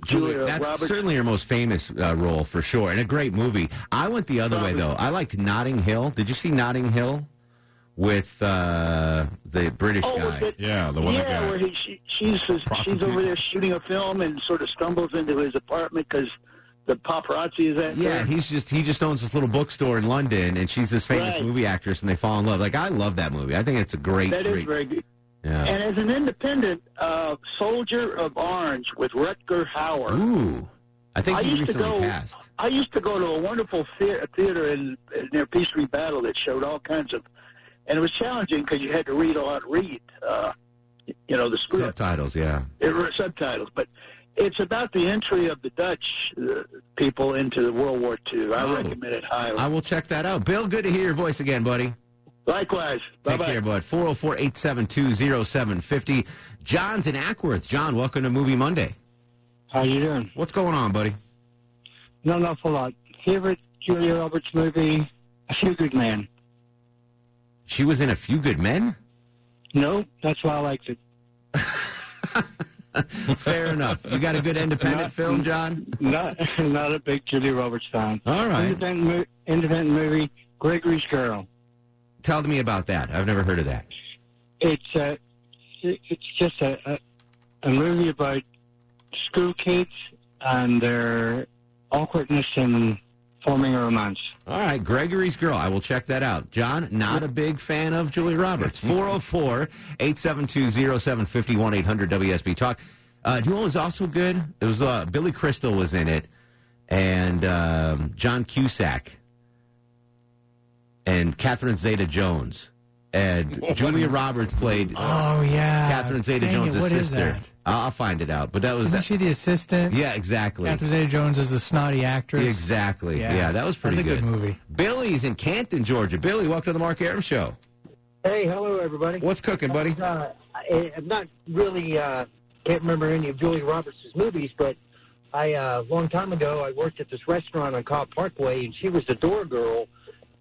Speaker 14: Julia
Speaker 1: that's
Speaker 14: Roberts.
Speaker 1: certainly her most famous role for sure, and a great movie. I went the other way, though. I liked Notting Hill. Did you see Notting Hill with the British guy.
Speaker 11: The one that got
Speaker 14: where she's over there shooting a film and sort of stumbles into his apartment because the paparazzi is at there.
Speaker 1: He just owns this little bookstore in London, and she's this famous movie actress, and they fall in love. Like, I love that movie. I think it's a great.
Speaker 14: That is very good.
Speaker 1: Yeah.
Speaker 14: And as an independent, Soldier of Orange with Rutger Hauer.
Speaker 1: Ooh, I think he recently passed.
Speaker 14: I used to go to a wonderful theater near Peachtree Battle that showed all kinds of, and it was challenging because you had to read the script.
Speaker 1: Subtitles, yeah.
Speaker 14: It were subtitles, but it's about the entry of the Dutch people into World War II. I recommend it highly.
Speaker 1: I will check that out. Bill, good to hear your voice again, buddy.
Speaker 14: Likewise.
Speaker 1: Take care, bud. 404-872-0750. John's in Ackworth. John, welcome to Movie Monday.
Speaker 15: How you doing?
Speaker 1: What's going on, buddy?
Speaker 15: Not an awful lot. Favorite Julia Roberts movie, A Few Good Men.
Speaker 1: She was in A Few Good Men?
Speaker 15: No, that's why I liked it.
Speaker 1: Fair enough. You got a good independent film, John?
Speaker 15: Not a big Julia Roberts fan.
Speaker 1: All right.
Speaker 15: Independent movie, Gregory's Girl.
Speaker 1: Tell me about that. I've never heard of that.
Speaker 15: It's just a movie about school kids and their awkwardness in forming a romance.
Speaker 1: All right, Gregory's Girl. I will check that out. John, not a big fan of Julia Roberts. 404-872-0750, 1-800-WSB Talk. Do you know what was also good? It was Billy Crystal was in it, and John Cusack, and Catherine Zeta-Jones. And Julia Roberts played Catherine Zeta-Jones' sister.
Speaker 10: Is that?
Speaker 1: I'll find it out. But that was
Speaker 10: Isn't she the assistant?
Speaker 1: Yeah, exactly.
Speaker 10: Catherine Zeta-Jones is a snotty actress.
Speaker 1: Exactly. Yeah, that was pretty
Speaker 10: good. That's a good movie.
Speaker 1: Billy's in Canton, Georgia. Billy, welcome to the Mark Arum Show.
Speaker 16: Hey, hello, everybody.
Speaker 1: What's cooking, buddy?
Speaker 16: I'm not really, can't remember any of Julia Roberts' movies, but a long time ago, I worked at this restaurant on Cobb Parkway, and she was the door girl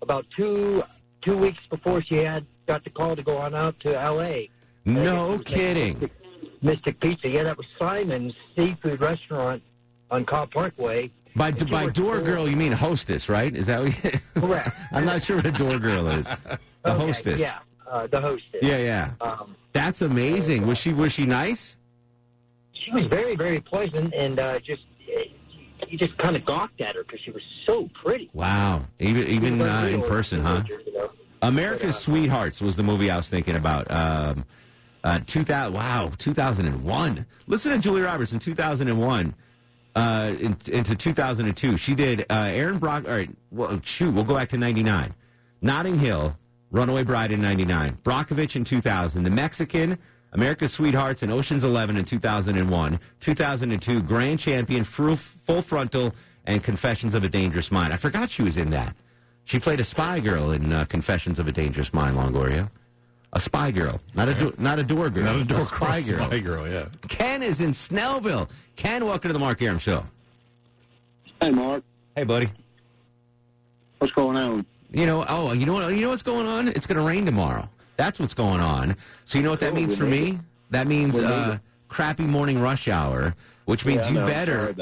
Speaker 16: about two weeks before she got the call to go on out to L.A.
Speaker 1: No kidding.
Speaker 16: Mystic Pizza. Yeah, that was Simon's Seafood Restaurant on Cobb Parkway.
Speaker 1: By door girl, you mean hostess, right? Is that what you...
Speaker 16: Correct.
Speaker 1: I'm not sure what a door girl is. The hostess.
Speaker 16: Yeah, the hostess.
Speaker 1: Yeah. That's amazing. Was she nice?
Speaker 16: She was very, very pleasant, and you just kind of gawked at her because she was so pretty.
Speaker 1: Wow. Even in person, huh? America's Sweethearts was the movie I was thinking about. 2001. Listen to Julia Roberts in 2001 into 2002. She did Aaron Brock. All right, we'll go back to 99. Notting Hill, Runaway Bride in 99. Brockovich in 2000. The Mexican, America's Sweethearts, and Ocean's 11 in 2001. 2002, Grand Champion, Full Frontal, and Confessions of a Dangerous Mind. I forgot she was in that. She played a spy girl in Confessions of a Dangerous Mind, Longoria. A spy girl, not a door girl. Not a door girl, spy girl.
Speaker 11: Spy girl, yeah.
Speaker 1: Ken is in Snellville. Ken, welcome to the Mark Arum Show.
Speaker 5: Hey, Mark.
Speaker 1: Hey, buddy.
Speaker 5: What's going on?
Speaker 1: You know what's going on? It's going to rain tomorrow. That's what's going on. So you know what that means for me? That means crappy morning rush hour, which means you better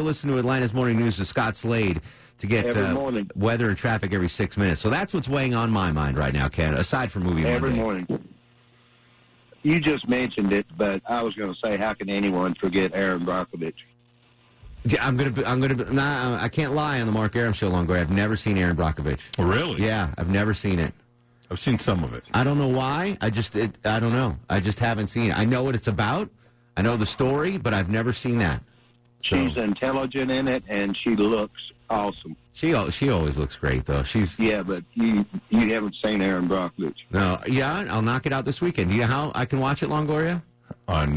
Speaker 1: listen to Atlanta's Morning News with Scott Slade to get weather and traffic every 6 minutes. So that's what's weighing on my mind right now, Ken, aside from Movie
Speaker 17: Every
Speaker 1: Monday.
Speaker 17: morning. You just mentioned it, but I was going to say, how can anyone forget Aaron Brockovich?
Speaker 1: Yeah, I can't lie on the Mark Arum Show, Longoria. I've never seen Aaron Brockovich.
Speaker 11: Oh, really?
Speaker 1: Yeah, I've never seen it.
Speaker 11: I've seen some of it.
Speaker 1: I don't know why. I don't know. I just haven't seen it. I know what it's about. I know the story, but I've never seen that.
Speaker 17: She's intelligent in it, and she looks awesome.
Speaker 1: She always looks great, though.
Speaker 17: Yeah, but you haven't seen Aaron Brockovich.
Speaker 1: No, yeah, I'll knock it out this weekend. You know how I can watch it, Longoria?
Speaker 11: On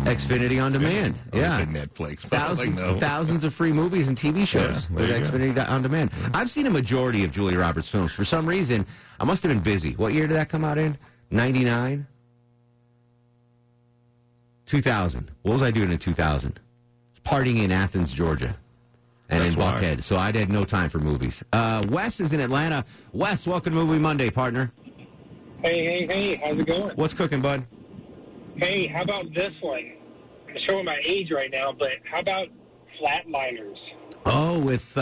Speaker 1: Xfinity On Demand.
Speaker 11: Yeah, Netflix.
Speaker 1: Thousands of free movies and TV shows with Xfinity On Demand. I've seen a majority of Julia Roberts films. For some reason, I must have been busy. What year did that come out in? 99? 2000. What was I doing in 2000? Partying in Athens, Georgia. And in Buckhead. So I had no time for movies. Wes is in Atlanta. Wes, welcome to Movie Monday, partner.
Speaker 18: Hey. How's it going?
Speaker 1: What's cooking, bud?
Speaker 18: Hey, how about this one? I'm showing my age right now, but how about Flatliners?
Speaker 1: Oh, with,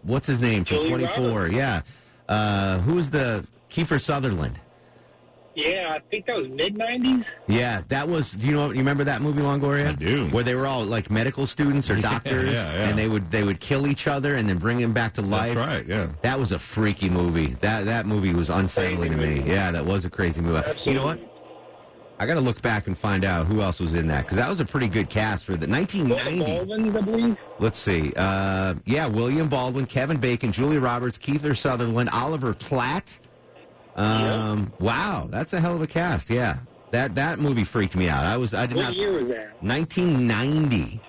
Speaker 1: what's his name from
Speaker 18: Julia
Speaker 1: 24?
Speaker 18: Roberts.
Speaker 1: Yeah. Who's the Kiefer Sutherland.
Speaker 18: Yeah, I think that was mid-'90s.
Speaker 1: Yeah, that was. Do you remember that movie, Longoria?
Speaker 11: I do.
Speaker 1: Where they were all like medical students or doctors,
Speaker 11: yeah.
Speaker 1: and they would kill each other and then bring him back to life.
Speaker 11: That's right. Yeah.
Speaker 1: That was a freaky movie. That movie was unsettling to me. Yeah, that was a crazy movie.
Speaker 18: Absolutely.
Speaker 1: You know what? I got to look back and find out who else was in that, because that was a pretty good cast for the 1990.
Speaker 18: Baldwin, I believe.
Speaker 1: Let's see. William Baldwin, Kevin Bacon, Julia Roberts, Kiefer Sutherland, Oliver Platt. Wow, that's a hell of a cast. Yeah, that movie freaked me out.
Speaker 18: What year was that?
Speaker 1: 1990.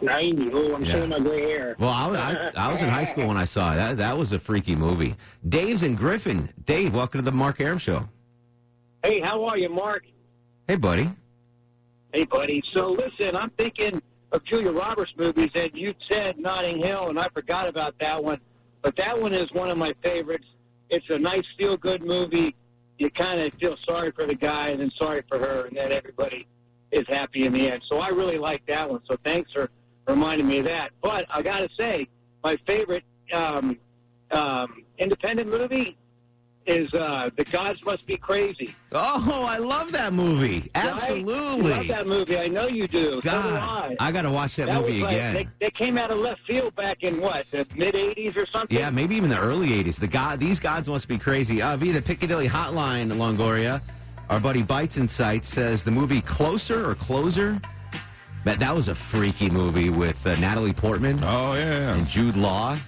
Speaker 18: 90. Oh, I'm showing my gray hair.
Speaker 1: Well, I was in high school when I saw it. That was a freaky movie. Dave's in Griffin. Dave, welcome to the Mark Arum Show.
Speaker 14: Hey, how are you, Mark?
Speaker 1: Hey, buddy.
Speaker 14: Hey, buddy. So, listen, I'm thinking of Julia Roberts movies, and you said Notting Hill, and I forgot about that one. But that one is one of my favorites. It's a nice, feel-good movie. You kind of feel sorry for the guy and then sorry for her, and then everybody is happy in the end. So I really like that one. So thanks for reminding me of that. But I got to say, my favorite independent movie is The Gods Must Be Crazy.
Speaker 1: Oh, I love that movie. Absolutely.
Speaker 14: I love that movie. I know you do.
Speaker 1: God,
Speaker 14: so do I.
Speaker 1: I got to watch that movie
Speaker 14: was
Speaker 1: again.
Speaker 14: They came out of left field back in, what, the mid-'80s or something?
Speaker 1: Yeah, maybe even the early 80s. These gods must be crazy. Via the Piccadilly Hotline, Longoria, our buddy Bites Insights says the movie Closer or Closer, that was a freaky movie with Natalie Portman.
Speaker 11: Oh, yeah.
Speaker 1: And Jude Law.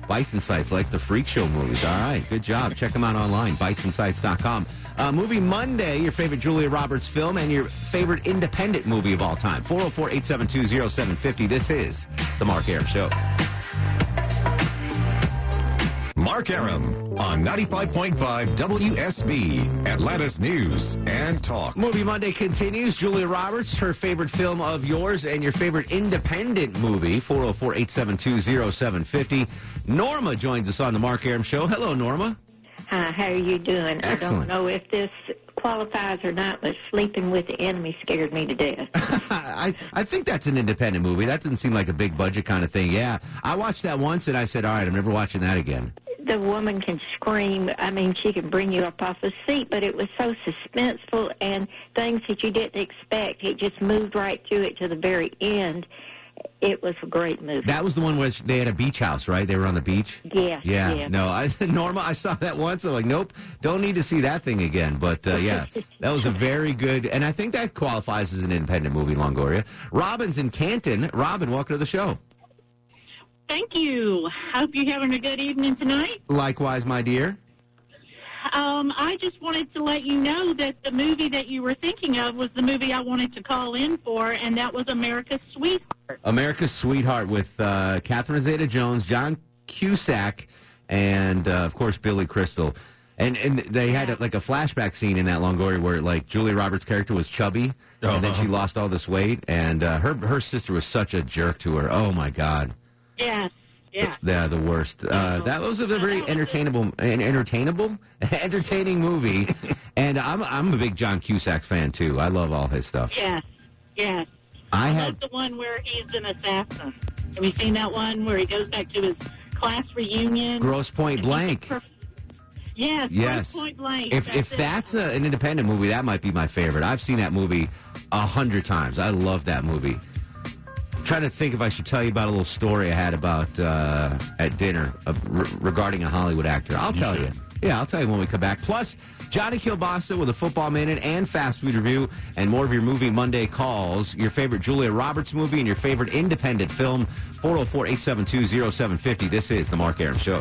Speaker 1: Bites Insights, like the Freak Show movies. All right, good job. Check them out online, bitesinsights.com. Movie Monday, your favorite Julia Roberts film and your favorite independent movie of all time. 404-872-0750. This is The Mark Arum Show.
Speaker 19: Mark Arum on 95.5 WSB, Atlanta's News and Talk.
Speaker 1: Movie Monday continues. Julia Roberts, her favorite film of yours and your favorite independent movie, 404-872-0750. Norma joins us on the Mark Arum Show. Hello, Norma.
Speaker 20: Hi, how are you doing?
Speaker 1: Excellent.
Speaker 20: I don't know if this qualifies or not, but Sleeping with the Enemy scared me to death.
Speaker 1: I think that's an independent movie. That doesn't seem like a big budget kind of thing. Yeah, I watched that once and I said, all right, I'm never watching that again.
Speaker 20: The woman can scream. I mean, she can bring you up off the seat, but it was so suspenseful and things that you didn't expect. It just moved right through it to the very end. It was a great movie.
Speaker 1: That was the one where they had a beach house, right? They were on the beach?
Speaker 20: Yeah.
Speaker 1: Yeah. No, Norma, I saw that once. I'm like, nope, don't need to see that thing again. But, yeah, that was a very good, and I think that qualifies as an independent movie, Longoria. Robin's in Canton. Robin, welcome to the show.
Speaker 21: Thank you. Hope you're having a good evening tonight.
Speaker 1: Likewise, my dear.
Speaker 21: I just wanted to let you know that the movie that you were thinking of was the movie I wanted to call in for, and that was America's Sweetheart.
Speaker 1: America's Sweetheart with Catherine Zeta-Jones, John Cusack, and, of course, Billy Crystal. And they had a flashback scene in that Longoria where like Julia Roberts' character was chubby, and then she lost all this weight, and her sister was such a jerk to her. Oh, my God.
Speaker 21: Yes, yeah.
Speaker 1: Yeah, the worst. That was a very entertaining movie, and I'm a big John Cusack fan too. I love all his stuff.
Speaker 21: Yes, yes. I love the one where he's an assassin. Have you seen that one where he goes back to his class reunion?
Speaker 1: Grosse Point Blank.
Speaker 21: Yes,
Speaker 1: yes.
Speaker 21: Grosse Point Blank.
Speaker 1: If that's an independent movie, that might be my favorite. I've seen that movie 100 times. I love that movie. Trying to think if I should tell you about a little story I had about at dinner regarding a Hollywood actor. I'll tell you. Yeah, I'll tell you when we come back. Plus, Johnny Kielbasa with a football minute and fast food review and more of your Movie Monday calls. Your favorite Julia Roberts movie and your favorite independent film. 404-872-0750. This is The Mark Arum Show.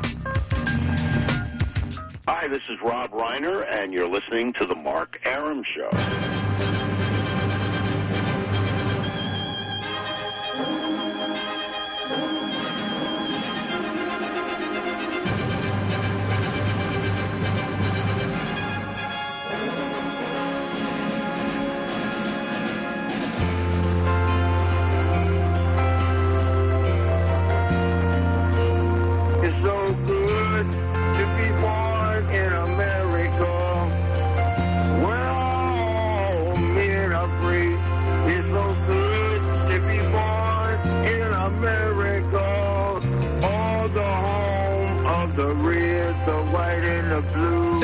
Speaker 12: Hi, this is Rob Reiner, and you're listening to The Mark Arum Show.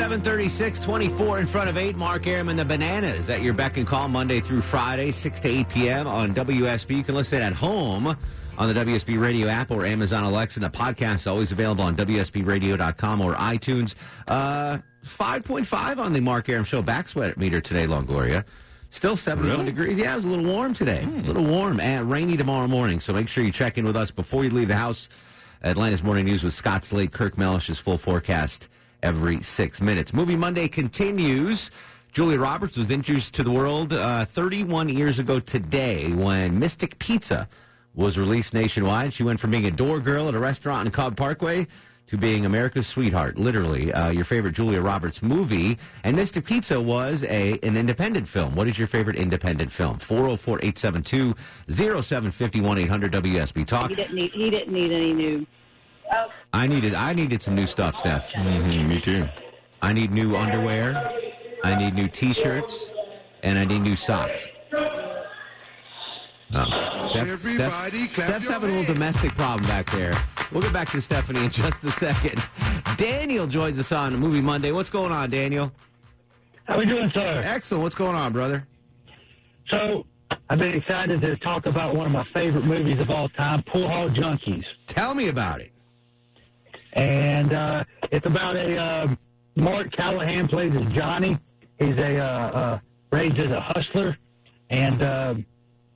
Speaker 1: 7:36, 24 in front of 8. Mark Arum and the Bananas at your beck and call Monday through Friday, 6 to 8 p.m. on WSB. You can listen at home on the WSB Radio app or Amazon Alexa. The podcast is always available on WSBRadio.com or iTunes. 5.5 on the Mark Arum Show back sweat meter today, Longoria. Still 71 degrees. Yeah, it was a little warm today. A little warm and rainy tomorrow morning. So make sure you check in with us before you leave the house. Atlanta's Morning News with Scott Slade, Kirk Mellish's full forecast every 6 minutes. Movie Monday continues. Julia Roberts was introduced to the world 31 years ago today when Mystic Pizza was released nationwide. She went from being a door girl at a restaurant in Cobb Parkway to being America's sweetheart, literally. Your favorite Julia Roberts movie. And Mystic Pizza was an independent film. What is your favorite independent film? 404-872-0750, 1-800-WSB Talk.
Speaker 21: He didn't need any new.
Speaker 1: I needed some new stuff, Steph.
Speaker 11: Me too.
Speaker 1: I need new underwear. I need new T-shirts. And I need new socks. Steph's having a little domestic problem back there. We'll get back to Stephanie in just a second. Daniel joins us on Movie Monday. What's going on, Daniel?
Speaker 15: How we doing, sir?
Speaker 1: Excellent. What's going on, brother?
Speaker 15: So, I've been excited to talk about one of my favorite movies of all time, Pool Hall Junkies.
Speaker 1: Tell me about it.
Speaker 15: And it's about Mark Callahan plays as Johnny. He's raised as a hustler, and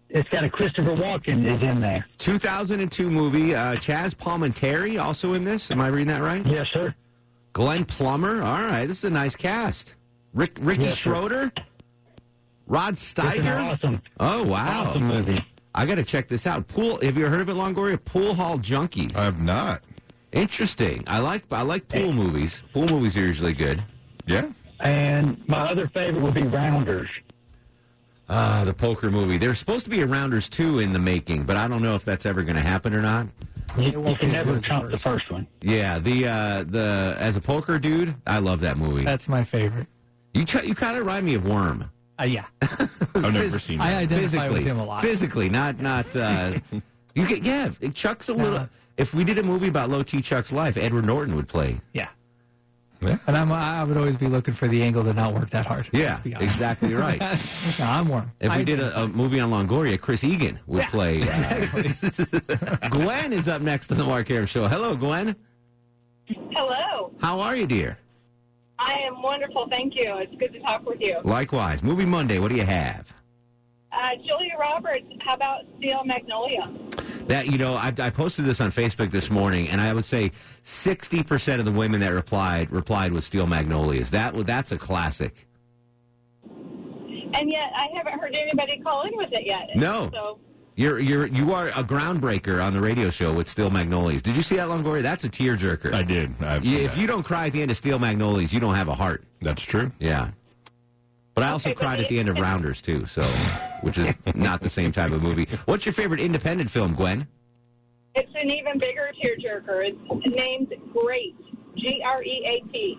Speaker 15: it's got a Christopher Walken is in there.
Speaker 1: 2002 movie. Chaz Palminteri also in this. Am I reading that right?
Speaker 15: Yes, sir.
Speaker 1: Glenn Plummer. All right, this is a nice cast. Ricky Schroeder. Rod Steiger.
Speaker 15: Awesome.
Speaker 1: Oh, wow.
Speaker 15: Awesome movie.
Speaker 1: I got to check this out. Have you heard of it, Longoria? Pool Hall Junkies.
Speaker 11: I have not.
Speaker 1: Interesting. I like pool movies. Pool movies are usually good.
Speaker 11: Yeah.
Speaker 15: And my other favorite would be Rounders.
Speaker 1: The poker movie. There's supposed to be a Rounders 2 in the making, but I don't know if that's ever going to happen or not.
Speaker 15: You can never trump the first one.
Speaker 1: Yeah, the as a poker dude, I love that movie.
Speaker 10: That's my favorite.
Speaker 1: You kind of remind me of Worm.
Speaker 10: Yeah.
Speaker 11: I've never seen that.
Speaker 10: I identify with him a lot.
Speaker 1: Physically, not you get Chuck's a little. If we did a movie about Low T Chuck's life, Edward Norton would play.
Speaker 10: Yeah. And I would always be looking for the angle to not work that hard.
Speaker 1: Yeah, exactly right.
Speaker 10: No, I'm warm.
Speaker 1: If we did a movie on Longoria, Chris Egan would play. Gwen is up next on the Mark Arum Show. Hello, Gwen.
Speaker 21: Hello.
Speaker 1: How are you, dear?
Speaker 21: I am wonderful, thank you. It's good to talk with you.
Speaker 1: Likewise. Movie Monday, what do you have?
Speaker 21: Julia Roberts, how about Steel Magnolia?
Speaker 1: That, I posted this on Facebook this morning, and I would say 60% of the women that replied with Steel Magnolias. That's a classic.
Speaker 21: And yet, I haven't heard anybody call in with it yet.
Speaker 1: No.
Speaker 21: So
Speaker 1: You are a groundbreaker on the radio show with Steel Magnolias. Did you see that, Longoria? That's a tearjerker.
Speaker 11: I did.
Speaker 1: If you don't cry at the end of Steel Magnolias, you don't have a heart.
Speaker 11: That's true.
Speaker 1: Yeah. But I also cried at the end of Rounders, too, which is not the same type of movie. What's your favorite independent film, Gwen?
Speaker 21: It's an even bigger tearjerker. It's named Great, Great.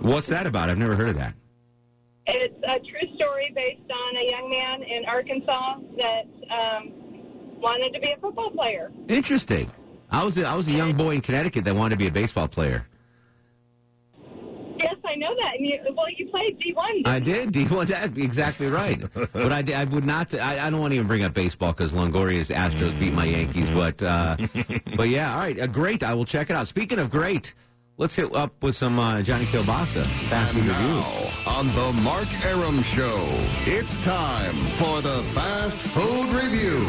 Speaker 1: What's that about? I've never heard of that.
Speaker 21: It's a true story based on a young man in Arkansas that wanted to be a football player.
Speaker 1: Interesting. I was a young boy in Connecticut that wanted to be a baseball player.
Speaker 21: Yes, I know that. And you played D1.
Speaker 1: I did. D1. That's exactly right. But I would not. I don't want to even bring up baseball because Longoria's Astros beat my Yankees. But yeah, all right. Great. I will check it out. Speaking of great, let's hit up with some Johnny Kielbasa. Fast food review.
Speaker 19: On the Mark Arum Show, it's time for the Fast Food Review.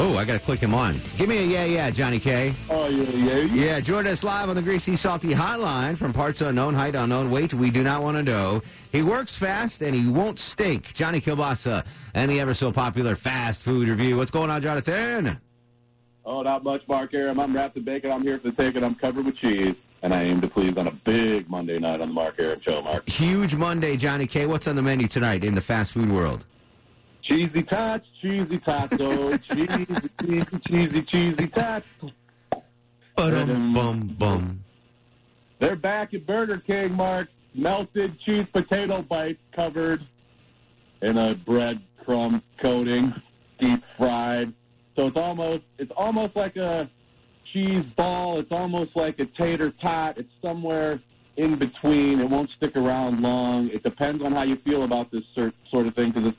Speaker 1: Oh, I got to click him on. Give me a yeah, Johnny K.
Speaker 5: Oh, yeah.
Speaker 1: Yeah, join us live on the Greasy Salty Hotline from parts unknown, height unknown, weight we do not want to know. He works fast and he won't stink. Johnny Kielbasa and the ever so popular Fast Food Review. What's going on, Jonathan?
Speaker 5: Oh, not much, Mark Arum. I'm wrapped in bacon. I'm here for the take it. I'm covered with cheese. And I aim to please on a big Monday night on the Mark Arum Show, Mark.
Speaker 1: Huge Monday, Johnny K. What's on the menu tonight in the fast food world?
Speaker 5: Cheesy tots, cheesy taco, cheesy tots.
Speaker 1: Bum.
Speaker 5: They're back at Burger King, Mark. Melted cheese potato bites covered in a breadcrumb coating, deep fried. So it's almost like a cheese ball. It's almost like a tater tot. It's somewhere in between. It won't stick around long. It depends on how you feel about this sort of thing, because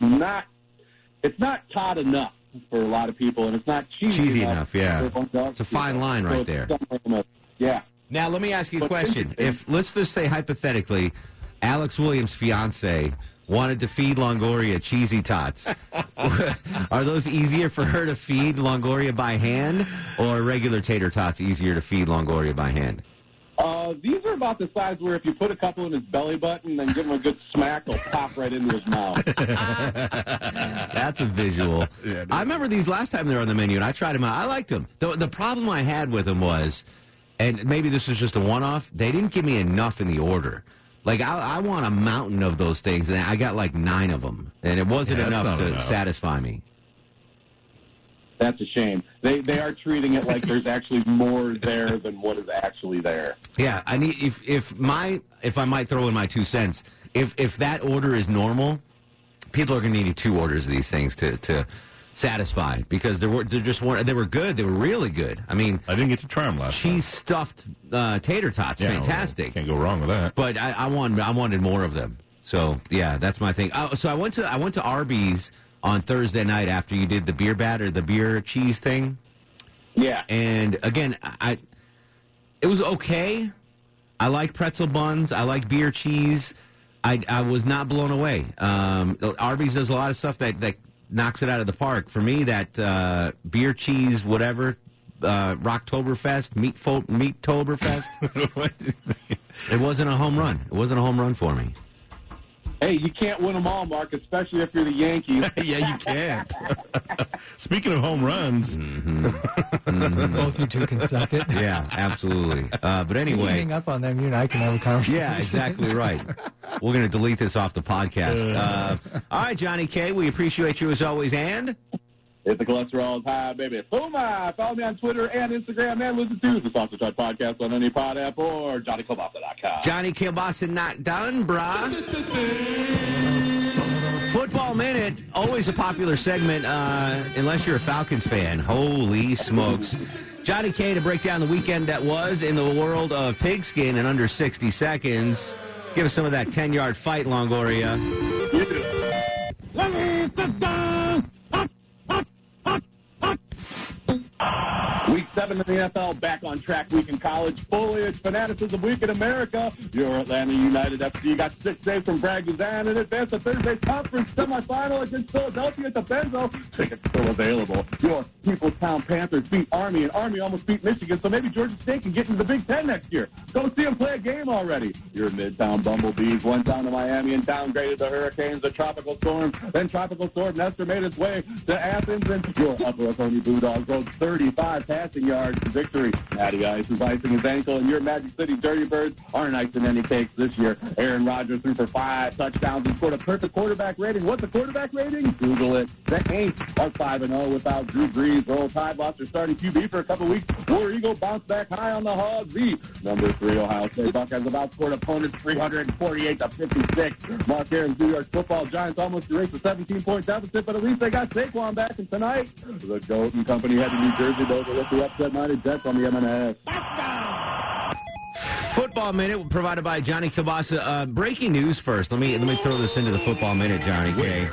Speaker 5: it's not hot enough for a lot of people, and it's not cheesy
Speaker 1: enough. Yeah, it's a fine line right there.
Speaker 5: Yeah.
Speaker 1: Now let me ask you a question. If let's just say hypothetically, Alex Williams' fiance wanted to feed Longoria cheesy tots, are those easier for her to feed Longoria by hand, or regular tater tots easier to feed Longoria by hand?
Speaker 5: These are about the size where if you put a couple in his belly button and give him a good smack, they'll pop right into his mouth.
Speaker 1: That's a visual. Yeah, I remember these last time they were on the menu, and I tried them out. I liked them. The problem I had with them was, and maybe this was just a one-off, they didn't give me enough in the order. Like, I want a mountain of those things, and I got like 9 of them, and it wasn't enough to satisfy me.
Speaker 5: That's a shame. They are treating it like there's actually more there than what is actually there.
Speaker 1: Yeah, I need if I might throw in my 2 cents. If that order is normal, people are going to need 2 orders of these things to satisfy, because they were good. They were really good. I mean,
Speaker 11: I didn't get to try them last time.
Speaker 1: Cheese stuffed tater tots, fantastic.
Speaker 11: Can't go wrong with that.
Speaker 1: But I wanted more of them. So yeah, that's my thing. So I went to Arby's on Thursday night after you did the beer cheese thing.
Speaker 5: Yeah.
Speaker 1: And again, it was okay. I like pretzel buns. I like beer cheese. I was not blown away. Arby's does a lot of stuff that knocks it out of the park. For me, that beer cheese, whatever, Rocktoberfest, Meattoberfest, it wasn't a home run. It wasn't a home run for me.
Speaker 5: Hey, you can't win them all, Mark, especially if you're the Yankees.
Speaker 11: Yeah, you can't. Speaking of home runs.
Speaker 10: Both you two can suck it.
Speaker 1: Yeah, absolutely. But anyway.
Speaker 10: Hang up on them, you and I can have a conversation.
Speaker 1: Yeah, exactly right. We're going to delete this off the podcast. All right, Johnny K., we appreciate you as always, and...
Speaker 5: If the cholesterol is high, baby, Puma. Follow me on Twitter and Instagram, and listen to the Sausage Hut Podcast on any pod app or JohnnyKielbasa.com.
Speaker 1: Johnny Kielbasa not done, brah. Football Minute, always a popular segment, unless you're a Falcons fan. Holy smokes. Johnny K to break down the weekend that was in the world of pigskin in under 60 seconds. Give us some of that 10-yard fight, Longoria.
Speaker 5: Week 7 in the NFL, back on track week in college, foliage, fanaticism week in America. Your Atlanta United FC got 6 days from Brad Guzan and advanced to Thursday's conference semifinal against Philadelphia at the Benzo. Tickets still available. Your Peopletown Panthers beat Army, and Army almost beat Michigan, so maybe Georgia State can get into the Big Ten next year. Go see them play a game already. Your Midtown Bumblebees went down to Miami and downgraded the Hurricanes, the Tropical Storm. Then Tropical Storm Nestor made its way to Athens, and your Upper Oconee Bulldogs rode 35 passing yards to victory. Matty Ice is icing his ankle, and your Magic City Dirty Birds aren't icing any cakes this year. Aaron Rodgers threw for 5 touchdowns and scored a perfect quarterback rating. What's the quarterback rating? Google it. That ain't our 5-0 without Drew Brees. Roll Tide lost their starting QB for a couple weeks. War Eagle bounced back high on the Hogs. The number 3 Ohio State Buckeyes about scored opponents 348-56. Mark Aaron's New York Football Giants almost erased a 17-point deficit, but at least they got Saquon back. And tonight, the Goat and Company head to New Jersey to overlook the upset-minded Jets on the M&S.
Speaker 1: Football Minute provided by Johnny Kielbasa. Breaking news first. Let me throw this into the Football Minute, Johnny K.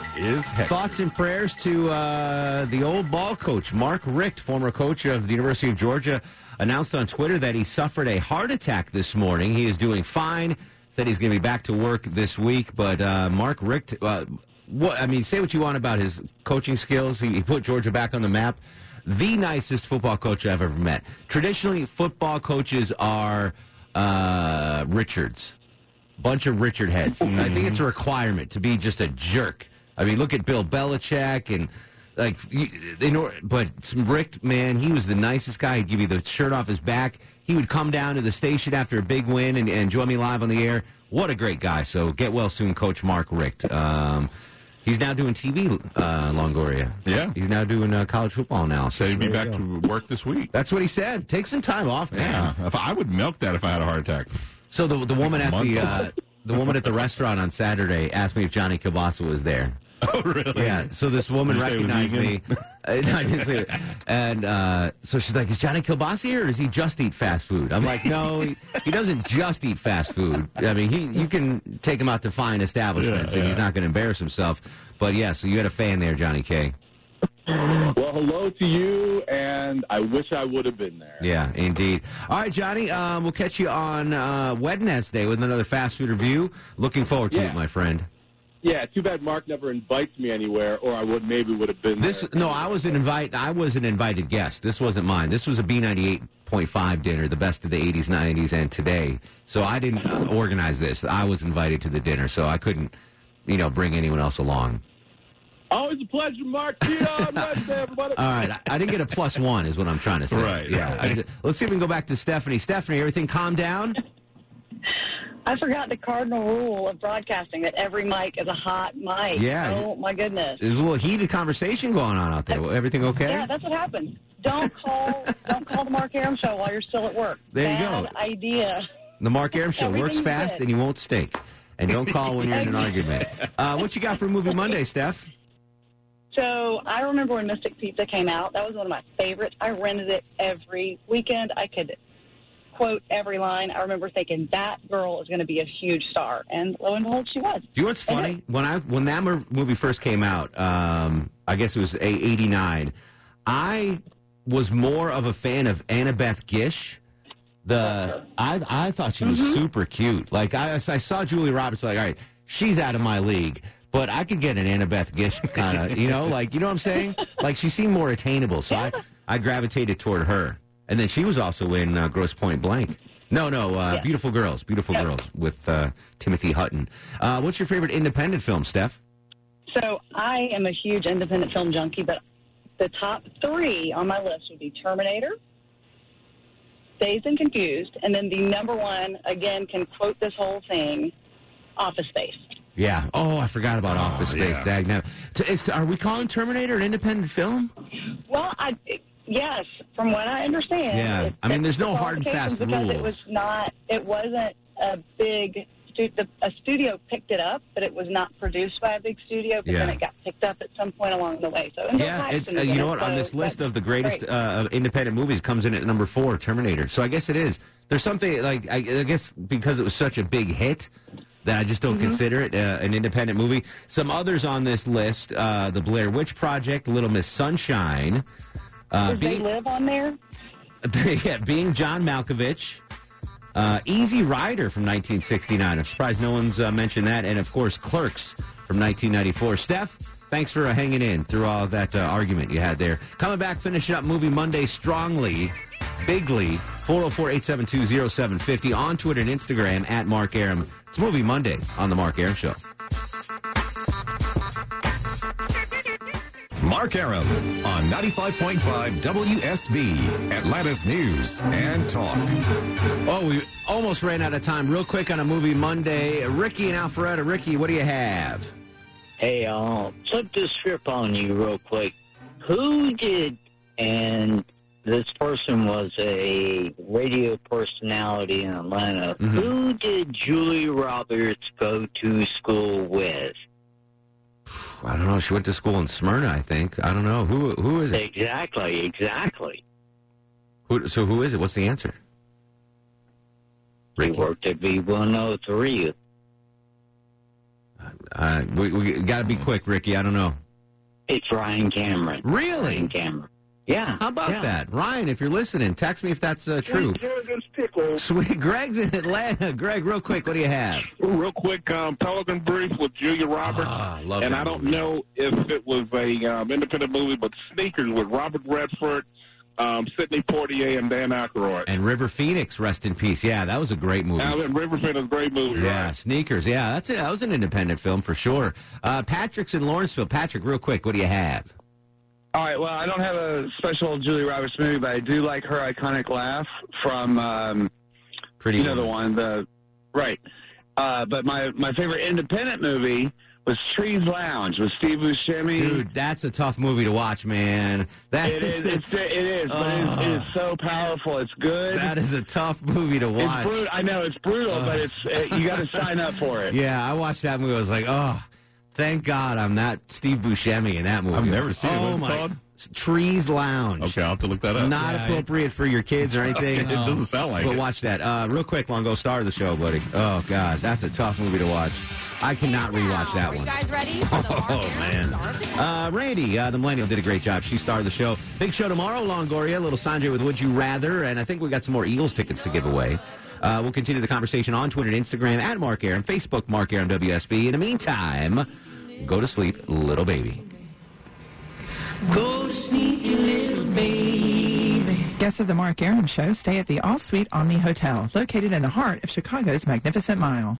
Speaker 1: Thoughts and prayers to the old ball coach, Mark Richt, former coach of the University of Georgia, announced on Twitter that he suffered a heart attack this morning. He is doing fine. Said he's going to be back to work this week. But Mark Richt, say what you want about his coaching skills. He put Georgia back on the map. The nicest football coach I've ever met. Traditionally, football coaches are Richards. Bunch of Richard heads. I think it's a requirement to be just a jerk. I mean, look at Bill Belichick and but Rick, man, he was the nicest guy. He'd give you the shirt off his back. He would come down to the station after a big win and join me live on the air. What a great guy. So get well soon, Coach Mark Richt. He's now doing TV, Longoria.
Speaker 11: Yeah.
Speaker 1: He's now doing college football now.
Speaker 11: So he'd be back to work this week.
Speaker 1: That's what he said. Take some time off, man.
Speaker 11: Yeah. I would milk that if I had a heart attack.
Speaker 1: So the woman at the woman at the restaurant on Saturday asked me if Johnny Kielbasa was there.
Speaker 11: Oh, really?
Speaker 1: Yeah. So this woman
Speaker 11: Did you say it was
Speaker 1: recognized me.
Speaker 11: vegan?
Speaker 1: I didn't say it. And so she's like, is Johnny Kielbasa here, or does he just eat fast food? I'm like, no, he doesn't just eat fast food. I mean, you can take him out to fine establishments, and he's not going to embarrass himself. But, yeah, so you had a fan there, Johnny K.
Speaker 5: Well, hello to you, and I wish I would have been there.
Speaker 1: Yeah, indeed. All right, Johnny, we'll catch you on Wednesday with another fast food review. Looking forward to it, my friend.
Speaker 5: Yeah, too bad Mark never invites me anywhere, or I would have been there.
Speaker 1: No, I was an invited guest. This wasn't mine. This was a B98.5 dinner, the best of the 80s, 90s, and today. So I didn't organize this. I was invited to the dinner, so I couldn't, bring anyone else along.
Speaker 5: Always a pleasure, Mark. See you on Wednesday, everybody.
Speaker 1: All right, I didn't get a +1 is what I'm trying to say.
Speaker 11: Right.
Speaker 1: Yeah. Let's see if we can go back to Stephanie. Stephanie, everything calm down?
Speaker 6: I forgot the cardinal rule of broadcasting that every mic is a hot mic.
Speaker 1: Yeah.
Speaker 6: Oh, my goodness.
Speaker 1: There's a little heated conversation going on out there. Everything okay?
Speaker 6: Yeah, that's what happens. Don't call the Mark Arum Show while you're still at work.
Speaker 1: There you
Speaker 6: Bad
Speaker 1: go.
Speaker 6: idea.
Speaker 1: The Mark Arum Show works
Speaker 6: Everything's
Speaker 1: fast
Speaker 6: good.
Speaker 1: and you won't stink. And don't call when you're in an argument. What you got for Movie Monday, Steph?
Speaker 6: So I remember when Mystic Pizza came out. That was one of my favorites. I rented it every weekend. I could quote every line. I remember thinking that girl is going to be a huge star, and lo and behold, she was.
Speaker 1: Do you know what's funny? When that movie first came out, I guess it was '89. I was more of a fan of Annabeth Gish. I thought she was super cute. Like I saw Julie Roberts. Like, all right, she's out of my league. But I could get an Annabeth Gish kind of, you know what I'm saying? Like, she seemed more attainable, so I gravitated toward her. And then she was also in Grosse Point Blank. Beautiful Girls with Timothy Hutton. What's your favorite independent film, Steph?
Speaker 6: So I am a huge independent film junkie, but the top 3 on my list would be Terminator, Dazed and Confused, and then the number 1, again, can quote this whole thing, Office Space.
Speaker 1: Yeah. Oh, I forgot about Office Space.
Speaker 11: Yeah.
Speaker 1: Are we calling Terminator an independent film?
Speaker 6: Well, yes, from what I understand.
Speaker 1: Yeah. I mean, there's no hard and fast rules.
Speaker 6: It wasn't a big a studio picked it up, but it was not produced by a big studio, but then it got picked up at some point along the way. So
Speaker 1: you know what? On this list of the greatest independent movies comes in at number 4, Terminator. So I guess it is. There's something, like, I guess because it was such a big hit, that I just don't consider it an independent movie. Some others on this list, The Blair Witch Project, Little Miss Sunshine.
Speaker 6: Does they live on there?
Speaker 1: Being John Malkovich. Easy Rider from 1969. I'm surprised no one's mentioned that. And, of course, Clerks from 1994. Steph, thanks for hanging in through all of that argument you had there. Coming back, finishing up Movie Monday strongly. Bigly, 404-872-0750, on Twitter and Instagram at Mark Arum. It's Movie Monday on The Mark Arum Show.
Speaker 22: Mark Arum on 95.5 WSB, Atlanta's News and Talk.
Speaker 1: Oh, we almost ran out of time. Real quick on a Movie Monday. Ricky and Alpharetta. Ricky, what do you have?
Speaker 23: Hey, I'll flip this script on you real quick. Who did, and this person was a radio personality in Atlanta. Who did Julie Roberts go to school with?
Speaker 1: I don't know. She went to school in Smyrna, I think. I don't know. Who is it?
Speaker 23: Exactly.
Speaker 1: So who is it? What's the answer?
Speaker 23: Ricky. He worked at B103.
Speaker 1: We got to be quick, Ricky. I don't know.
Speaker 23: It's Ryan Cameron.
Speaker 1: Really?
Speaker 23: Ryan Cameron. Yeah.
Speaker 1: How about that? Ryan, if you're listening, text me if that's true. Sweet. Greg's in Atlanta. Greg, real quick, what do you have?
Speaker 24: Real quick, Pelican Brief with Julia Roberts.
Speaker 1: Love
Speaker 24: and
Speaker 1: that
Speaker 24: I don't
Speaker 1: movie.
Speaker 24: know if it was a independent movie, but Sneakers with Robert Redford, Sidney Poitier, and Dan Aykroyd.
Speaker 1: And River Phoenix, rest in peace. Yeah, that was a great movie.
Speaker 24: River Phoenix, a great movie.
Speaker 1: Yeah,
Speaker 24: right?
Speaker 1: Sneakers. Yeah, that's it. That was an independent film for sure. Patrick's in Lawrenceville. Patrick, real quick, what do you have?
Speaker 25: All right, well, I don't have a special Julie Roberts movie, but I do like her iconic laugh from,
Speaker 1: Pretty
Speaker 25: the one, right. But my favorite independent movie was Trees Lounge with Steve Buscemi.
Speaker 1: Dude, that's a tough movie to watch, man.
Speaker 25: It is, but it is so powerful. It's good.
Speaker 1: That is a tough movie to watch.
Speaker 25: I know, it's brutal, but you got to sign up for it.
Speaker 1: Yeah, I watched that movie. I was like, Thank God I'm not Steve Buscemi in that movie.
Speaker 11: I've never seen it.
Speaker 1: Oh,
Speaker 11: What's it
Speaker 1: my.
Speaker 11: called?
Speaker 1: Trees Lounge.
Speaker 11: Okay, I'll have to look that up.
Speaker 1: Not appropriate for your kids or anything.
Speaker 11: It doesn't sound like
Speaker 1: but
Speaker 11: it.
Speaker 1: watch that. Real quick, Longo, star of the show, buddy. Oh, God, that's a tough movie to watch. I cannot rewatch that one.
Speaker 2: Are you guys ready for the Mark Arum Star of the Show?
Speaker 1: Randy, the millennial, did a great job. She starred the show. Big show tomorrow, Longoria, little Sanjay with Would You Rather, and I think we got some more Eagles tickets to give away. We'll continue the conversation on Twitter and Instagram at Mark Arum, Facebook Mark Arum WSB. In the meantime, go to sleep, little baby.
Speaker 3: Go to sleep, you little baby. Guests of the Mark Arum Show stay at the All Suite Omni Hotel, located in the heart of Chicago's Magnificent Mile.